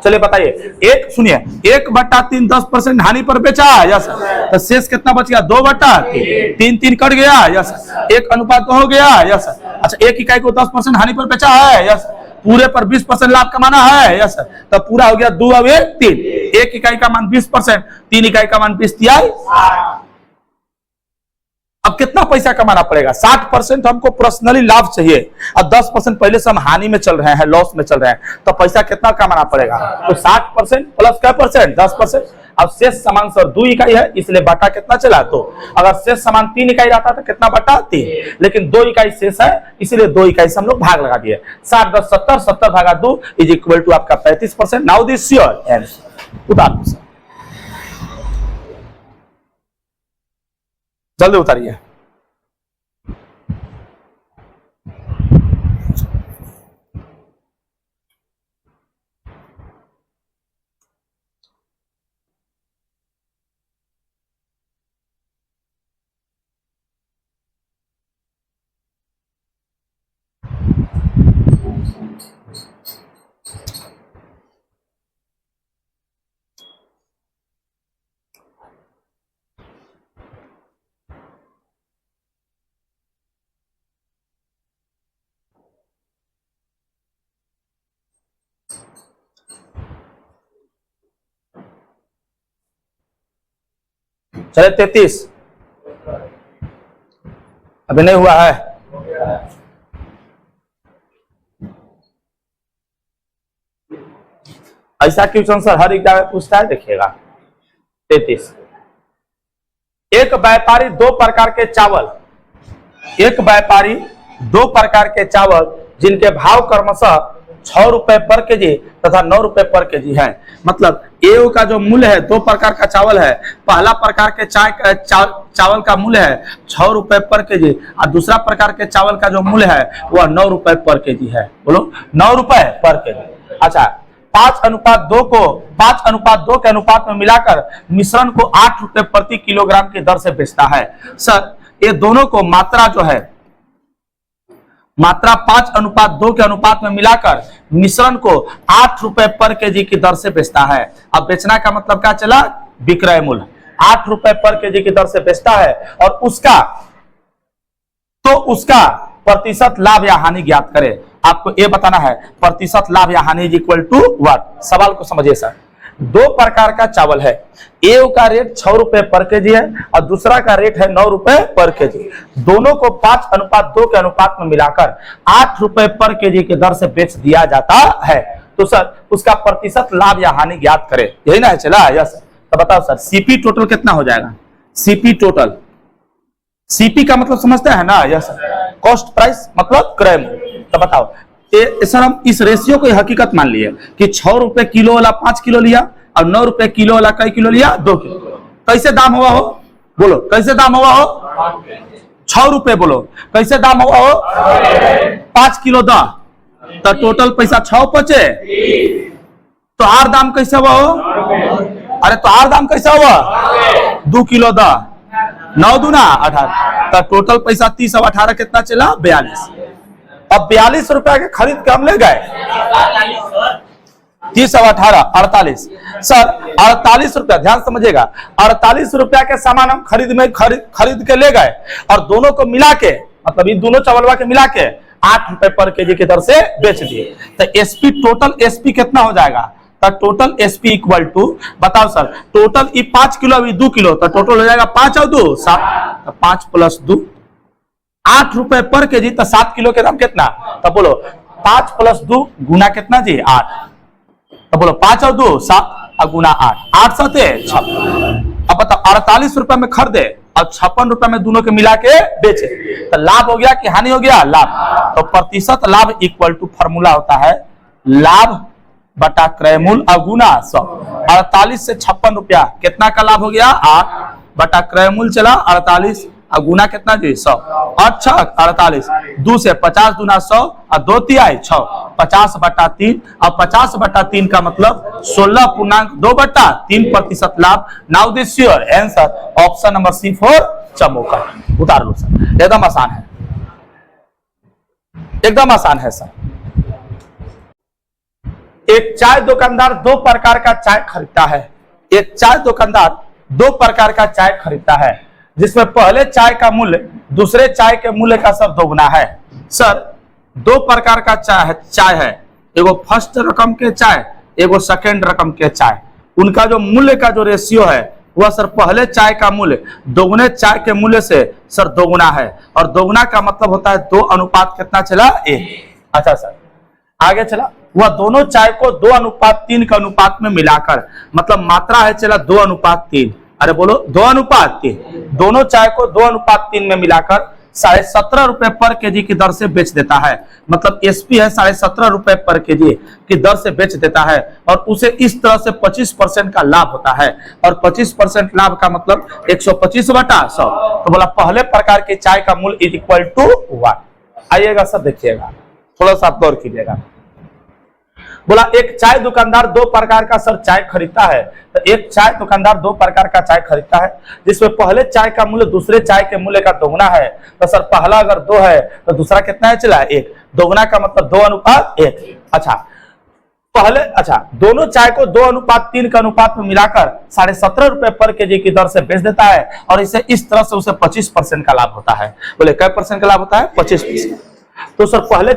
चलिए बताइए। एक सुनिए, 1/3 10% हानि पर बेचा। यस। तो शेष कितना बच गया? 2/3। 3 कट गया। यस। 1:2 हो गया। यस। अच्छा, 1 इकाई को 10% हानि पर बेचा है। यस। पूरे पर 20% लाभ कमाना है। यस। तो पूरा हो गया 2 और 1 3। 1 इकाई का मान 20%, 3 इकाई का मान 20 तिहाई। अब कितना पैसा कमाना पड़ेगा? 60% हमको पर्सनली लाभ चाहिए और 10% पहले से हम हानि में चल रहे हैं, लॉस में चल रहे हैं, तो पैसा कितना कमाना पड़ेगा? तो 60% प्लस क्या परसेंट? 10%। अब शेष सामान सर 2 इकाई है, इसलिए बाटा कितना चला? 2। अगर शेष सामान 3 इकाई रहता तो कितना बटा? 3। लेकिन 2 इकाई शेष है, इसलिए 2 इकाई से हम लोग भाग लगा दिए। 60 10 70, 70 भागा 2 इज इक्वल टू आपका 35%। Now this your answer. उतार दो सर, जल्दी उतारिए। चले 33 अभी नहीं हुआ है। ऐसा क्वेश्चन सर हर एग्जाम में पूछता है, देखिएगा। 33, एक व्यापारी 2 प्रकार के चावल, एक व्यापारी दो प्रकार के चावल जिनके भाव क्रमशः 6 रुपए पर केजी तथा 9 रुपए पर केजी है। मतलब ए का जो मूल्य है, दो प्रकार का चावल है। पहला प्रकार के चावल का मूल्य है 6 रुपए पर केजी और दूसरा प्रकार के चावल का जो मूल्य है वह 9 रुपए पर केजी है। बोलो 9 रुपए पर केजी। अच्छा, 5:2 को 5:2 के अनुपात में मिलाकर मिश्रण को 8 रुपए प्रति किलोग्राम की दर से बेचता है। सर ये दोनों को मात्रा जो है, मात्रा 5:2 के अनुपात में मिलाकर मिश्रण को 8 रुपए पर केजी की दर से बेचता है। अब बेचना का मतलब क्या चला, विक्रय मूल्य 8 रुपए पर केजी की दर से बेचता है और उसका प्रतिशत लाभ या हानि ज्ञात करे। आपको ये बताना है प्रतिशत लाभ या हानि इक्वल टू व्हाट। सवाल को समझिए सर, दो प्रकार का चावल है, ए का रेट 6 रुपए पर केजी है और दूसरा का रेट है 9 रुपए पर केजी। दोनों को 5:2 के अनुपात में मिलाकर 8 रुपए पर केजी की दर से बेच दिया जाता है। तो सर उसका प्रतिशत लाभ या हानि ज्ञात करें, यही ना है चला। यस, तो बताओ सर सीपी टोटल कितना हो जाएगा। सीपी टोटल, सीपी का मतलब समझते हैं ना। यस, कॉस्ट प्राइस मतलब क्रय मूल्य। तो बताओ सर हम इस रेशियो को हकीकत मान लिए कि 6 रुपए किलो वाला 5 किलो लिया और 9 रुपए किलो वाला कई किलो लिया, 2 किलो। कैसे दाम हुआ हो, बोलो कैसे दाम हुआ हो। 6 रुपए बोलो कैसे दाम हुआ हो। 5 किलो दा तो टोटल पैसा 6 बचे। तो आर दाम कैसे हुआ हो, अरे तो आर दाम कैसा हुआ 2 किलो दा 9 दूना 18 तो टोटल पैसा 30 और 18 कितना चला 42। अब 42 रुपया के खरीद के हम ले गए 30 और 18 48। सर 48 रुपया, ध्यान समझिएगा, 48 रुपया के सामान हम खरीद के ले गए और दोनों को मिला के, मतलब इन दोनों चावलवा के मिला के 8 रुपए पर केजी की दर से बेच दिए। तो एसपी टोटल एसपी कितना हो जाएगा। तो टोटल एसपी इक्वल टू, बताओ सर टोटल 5 किलो अभी 2 किलो तो टोटल हो जाएगा 5 और 2 7, तो 5 + 2 8 रुपए पर केजी। तो 7 किलो के दाम कितना, तो बोलो 5 + 2 गुना कितना जी 8। तो बोलो 5 और 2 7 और गुना 8, 8 7 56। अब बताओ 48 रुपए में खरीदे और 56 रुपए में दोनों के मिला के बेचे, तो लाभ हो गया कि हानि हो गया, लाभ। तो प्रतिशत लाभ इक्वल टू फॉर्मूला होता है लाभ बटा क्रय मूल्य अगुना 100। 48 से 56 रुपया कितना का लाभ हो गया 8 बटा क्रय मूल्य चला 48 और गुना कितना जी 100। अच्छा 48 2 से 50 दूना 100 और 2 तिहाई 6, 50/3 और 50/3 का मतलब 16.2/3% लाभ। Now this your answer option number C for चमोका। उतार लो सर, एकदम आसान है, एकदम आसान है सर। एक चाय दुकानदार 2 प्रकार का चाय खरीदता है। एक चाय दुकानदार 2 प्रकार का चाय खरीदता है जिसमें पहले चाय का मूल्य दूसरे चाय के मूल्य का सब दोगुना है। सर 2 प्रकार का चाय है, एगो फर्स्ट रकम के चाय, एगो सेकेंड रकम के चाय। उनका जो मूल्य का जो रेशियो है वह सर पहले चाय का मूल्य दोगुने चाय के मूल्य से सर दोगुना है और दोगुना का मतलब होता है 2 अनुपात कितना चला 1। अच्छा सर आगे चला, वह दोनों चाय को 2:3 के अनुपात में मिलाकर, मतलब मात्रा है चला 2:3, अरे बोलो 2:3, दोनों चाय को 2:3 में मिलाकर 17.5 रुपए पर केजी की दर से बेच देता है। मतलब एसपी है 17.5 रुपए पर केजी की दर से बेच देता है और उसे इस तरह से 25% का लाभ होता है और 25% लाभ का मतलब 125/100। तो बोला पहले प्रकार के चाय का मूल्य इज इक्वल टू 1। आइएगा सर देखिएगा, थोड़ा सा गौर कीजिएगा। बोला एक चाय दुकानदार 2 प्रकार का सर चाय खरीदता है। तो एक चाय दुकानदार 2 प्रकार का चाय खरीदता है जिसमें पहले चाय का मूल्य दूसरे चाय के मूल्य का दोगुना है। तो सर पहला अगर 2 है तो दूसरा कितना है चला 1, दोगुना का मतलब 2:1। अच्छा दोनों चाय को 2:3 के अनुपात में मिलाकर 17.5 रुपए पर केजी की दर से बेच देता है और इसे इस तरह से उसे 25% का लाभ होता है। बोले कै % का लाभ होता है 25%। तो सर पहले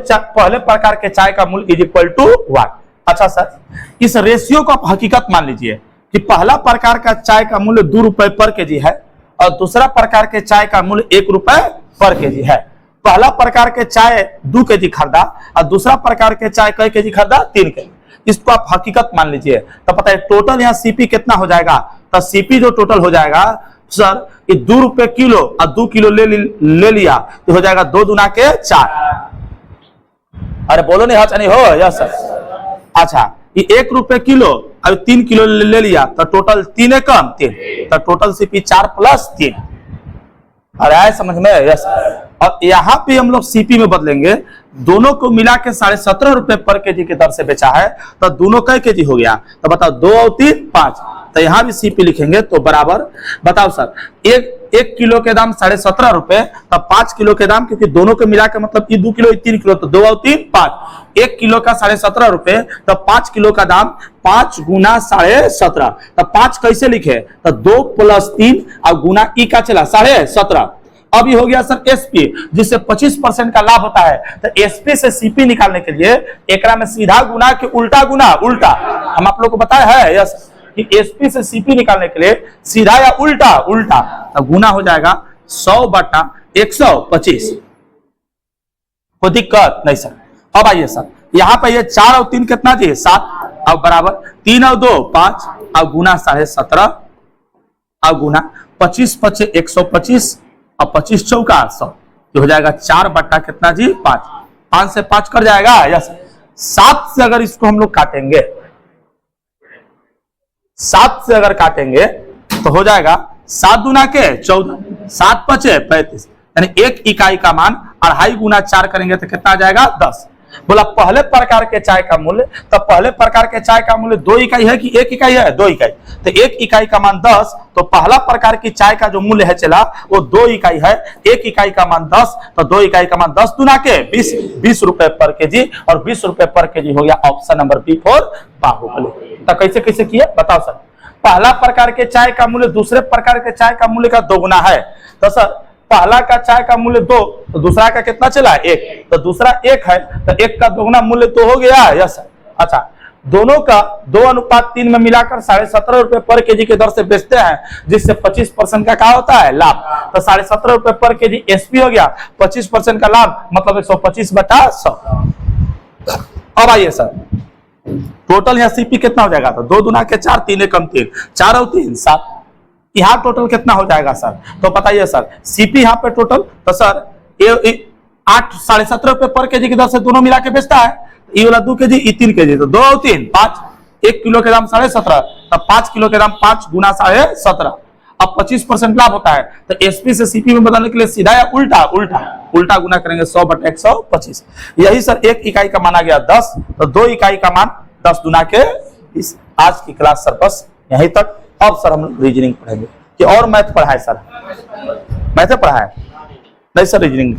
प्रकार के चाय का मूल्य इज इक्वल टू 1। अच्छा सर इस रेशियो को आप हकीकत मान लीजिए कि पहला प्रकार का चाय का मूल्य 2 रुपए पर केजी है और दूसरा प्रकार के चाय का मूल्य 1 रुपए पर केजी है। पहला प्रकार के चाय 2 केजी खरीदा और दूसरा प्रकार के चाय कई केजी खरीदा 3 केजी। इसको आप हकीकत मान लीजिए तो पता है टोटल यहाँ सीपी कितना हो जाएगा। तो सीपी जो टोटल हो जाएगा सर कि 2 रुपए किलो और 2 किलो ले लिया तो हो जाएगा 2 दूना के 4। अरे बोलो नहीं हाँ नहीं हो यस सर। अच्छा ये 1 रुपए किलो अब 3 किलो ले लिया तो टोटल 3 एकम 3 तो टोटल सीपी 4 प्लस 3। अरे आए समझ में यस। और यहाँ पे हम लोग सीपी में बदलेंगे, दोनों को मिला के 17.5 रुपए पर केजी की दर से बेचा है तो दोनों कई केजी हो गया तो बताओ 2 और 3 5। तो यहाँ भी सीपी लिखेंगे तो बराबर बताओ सर एक किलो के दाम 17.5 रुपए तो 5 किलो के दाम, क्योंकि दोनों को मिला के मतलब ये 2 किलो 3 किलो तो 2 और 3 5। 1 किलो का 17.5 रुपए तो 5 किलो का दाम 5 गुना 17.5 तो 5 कैसे लिखे तो 2 प्लस 3 और गुना ई का चला 17.5। अब ये हो गया सर एसपी जिससे 25% का लाभ होता है। तो एसपी से सीपी निकालने के लिए एकरा में सीधा गुना के उल्टा गुना उल्टा हम आप लोग को बताया है यस कि एसपी से सीपी निकालने के लिए सीधा या उल्टा उल्टा तो गुना हो जाएगा 100/125। कोई दिक्कत नहीं सर। अब आइए सर यहाँ पे ये 4 और 3 कितना जी 7 अब बराबर 3 और 2 5 और गुना 17.5 और गुना 25 5 125 और 25 चौका 100 तो हो जाएगा 4 बट्टा कितना जी 5। 5 से 5 कर जाएगा यस। 7 से अगर इसको हम लोग काटेंगे 7 से अगर काटेंगे तो हो जाएगा 7 दूना के 14 7 5 35 यानी 1 इकाई का मान 2.5 गुना 4 करेंगे तो कितना आ जाएगा 10। बोला पहले प्रकार के चाय का मूल्य, तो पहले प्रकार के चाय का मूल्य 2 इकाई है कि 1 इकाई है 2 इकाई तो 1 इकाई का मान 10 तो पहला प्रकार की चाय का जो मूल्य है चला वो 2 इकाई है। 1 इकाई का मान 10 तो 2 इकाई का मान 10 दूना के 20 रुपए पर केजी और 20 रुपए पर केजी हो गया option number B for Baahubali. तो कैसे कैसे किए बताओ सर। पहला प्रकार के चाय का मूल्य दूसरे प्रकार के चाय का मूल्य का 2 गुना है तो सर पहला का चाय का मूल्य 2 तो दूसरा का कितना चला 1 तो दूसरा 1 है तो 1 का 2 गुना मूल्य तो हो गया यस। अच्छा दोनों का 2:3 में मिलाकर 17.5 रुपए पर केजी के दर से बेचते हैं जिससे 25% का क्या होता है लाभ। तो 17.5 रुपए पर केजी एसपी हो गया 25% का लाभ मतलब 125/100। अब आइए सर टोटल यहाँ सीपी कितना हो जाएगा तो 2 दूना के 4 3 एकम 3 4 और 3 7 यहाँ टोटल कितना हो जाएगा सर तो बताइए सर। सीपी यहाँ पे टोटल तो सर 8 रुपए पर केजी की दर से दोनों मिला के बेचता है। ये वाला 2 केजी ये 3 केजी तो 2 और 3 5 1 किलो के दाम 17.5 तो 5 किलो के दाम 5 गुना 17.5 अब 25% लाभ होता है। तो एसपी से सीपी में बदलने के लिए सीधा या उल्टा उल्टा उल्टा गुना करेंगे 100/125। यही सर 1 इकाई का माना गया 10 तो 2 इकाई का मान 10 गुना के 20। आज की क्लास सर बस यहीं तक। अब सर हम रीजनिंग पढ़ेंगे कि और मैथ पढ़ाए सर। मैथ पढ़ाए नहीं सर रीजनिंग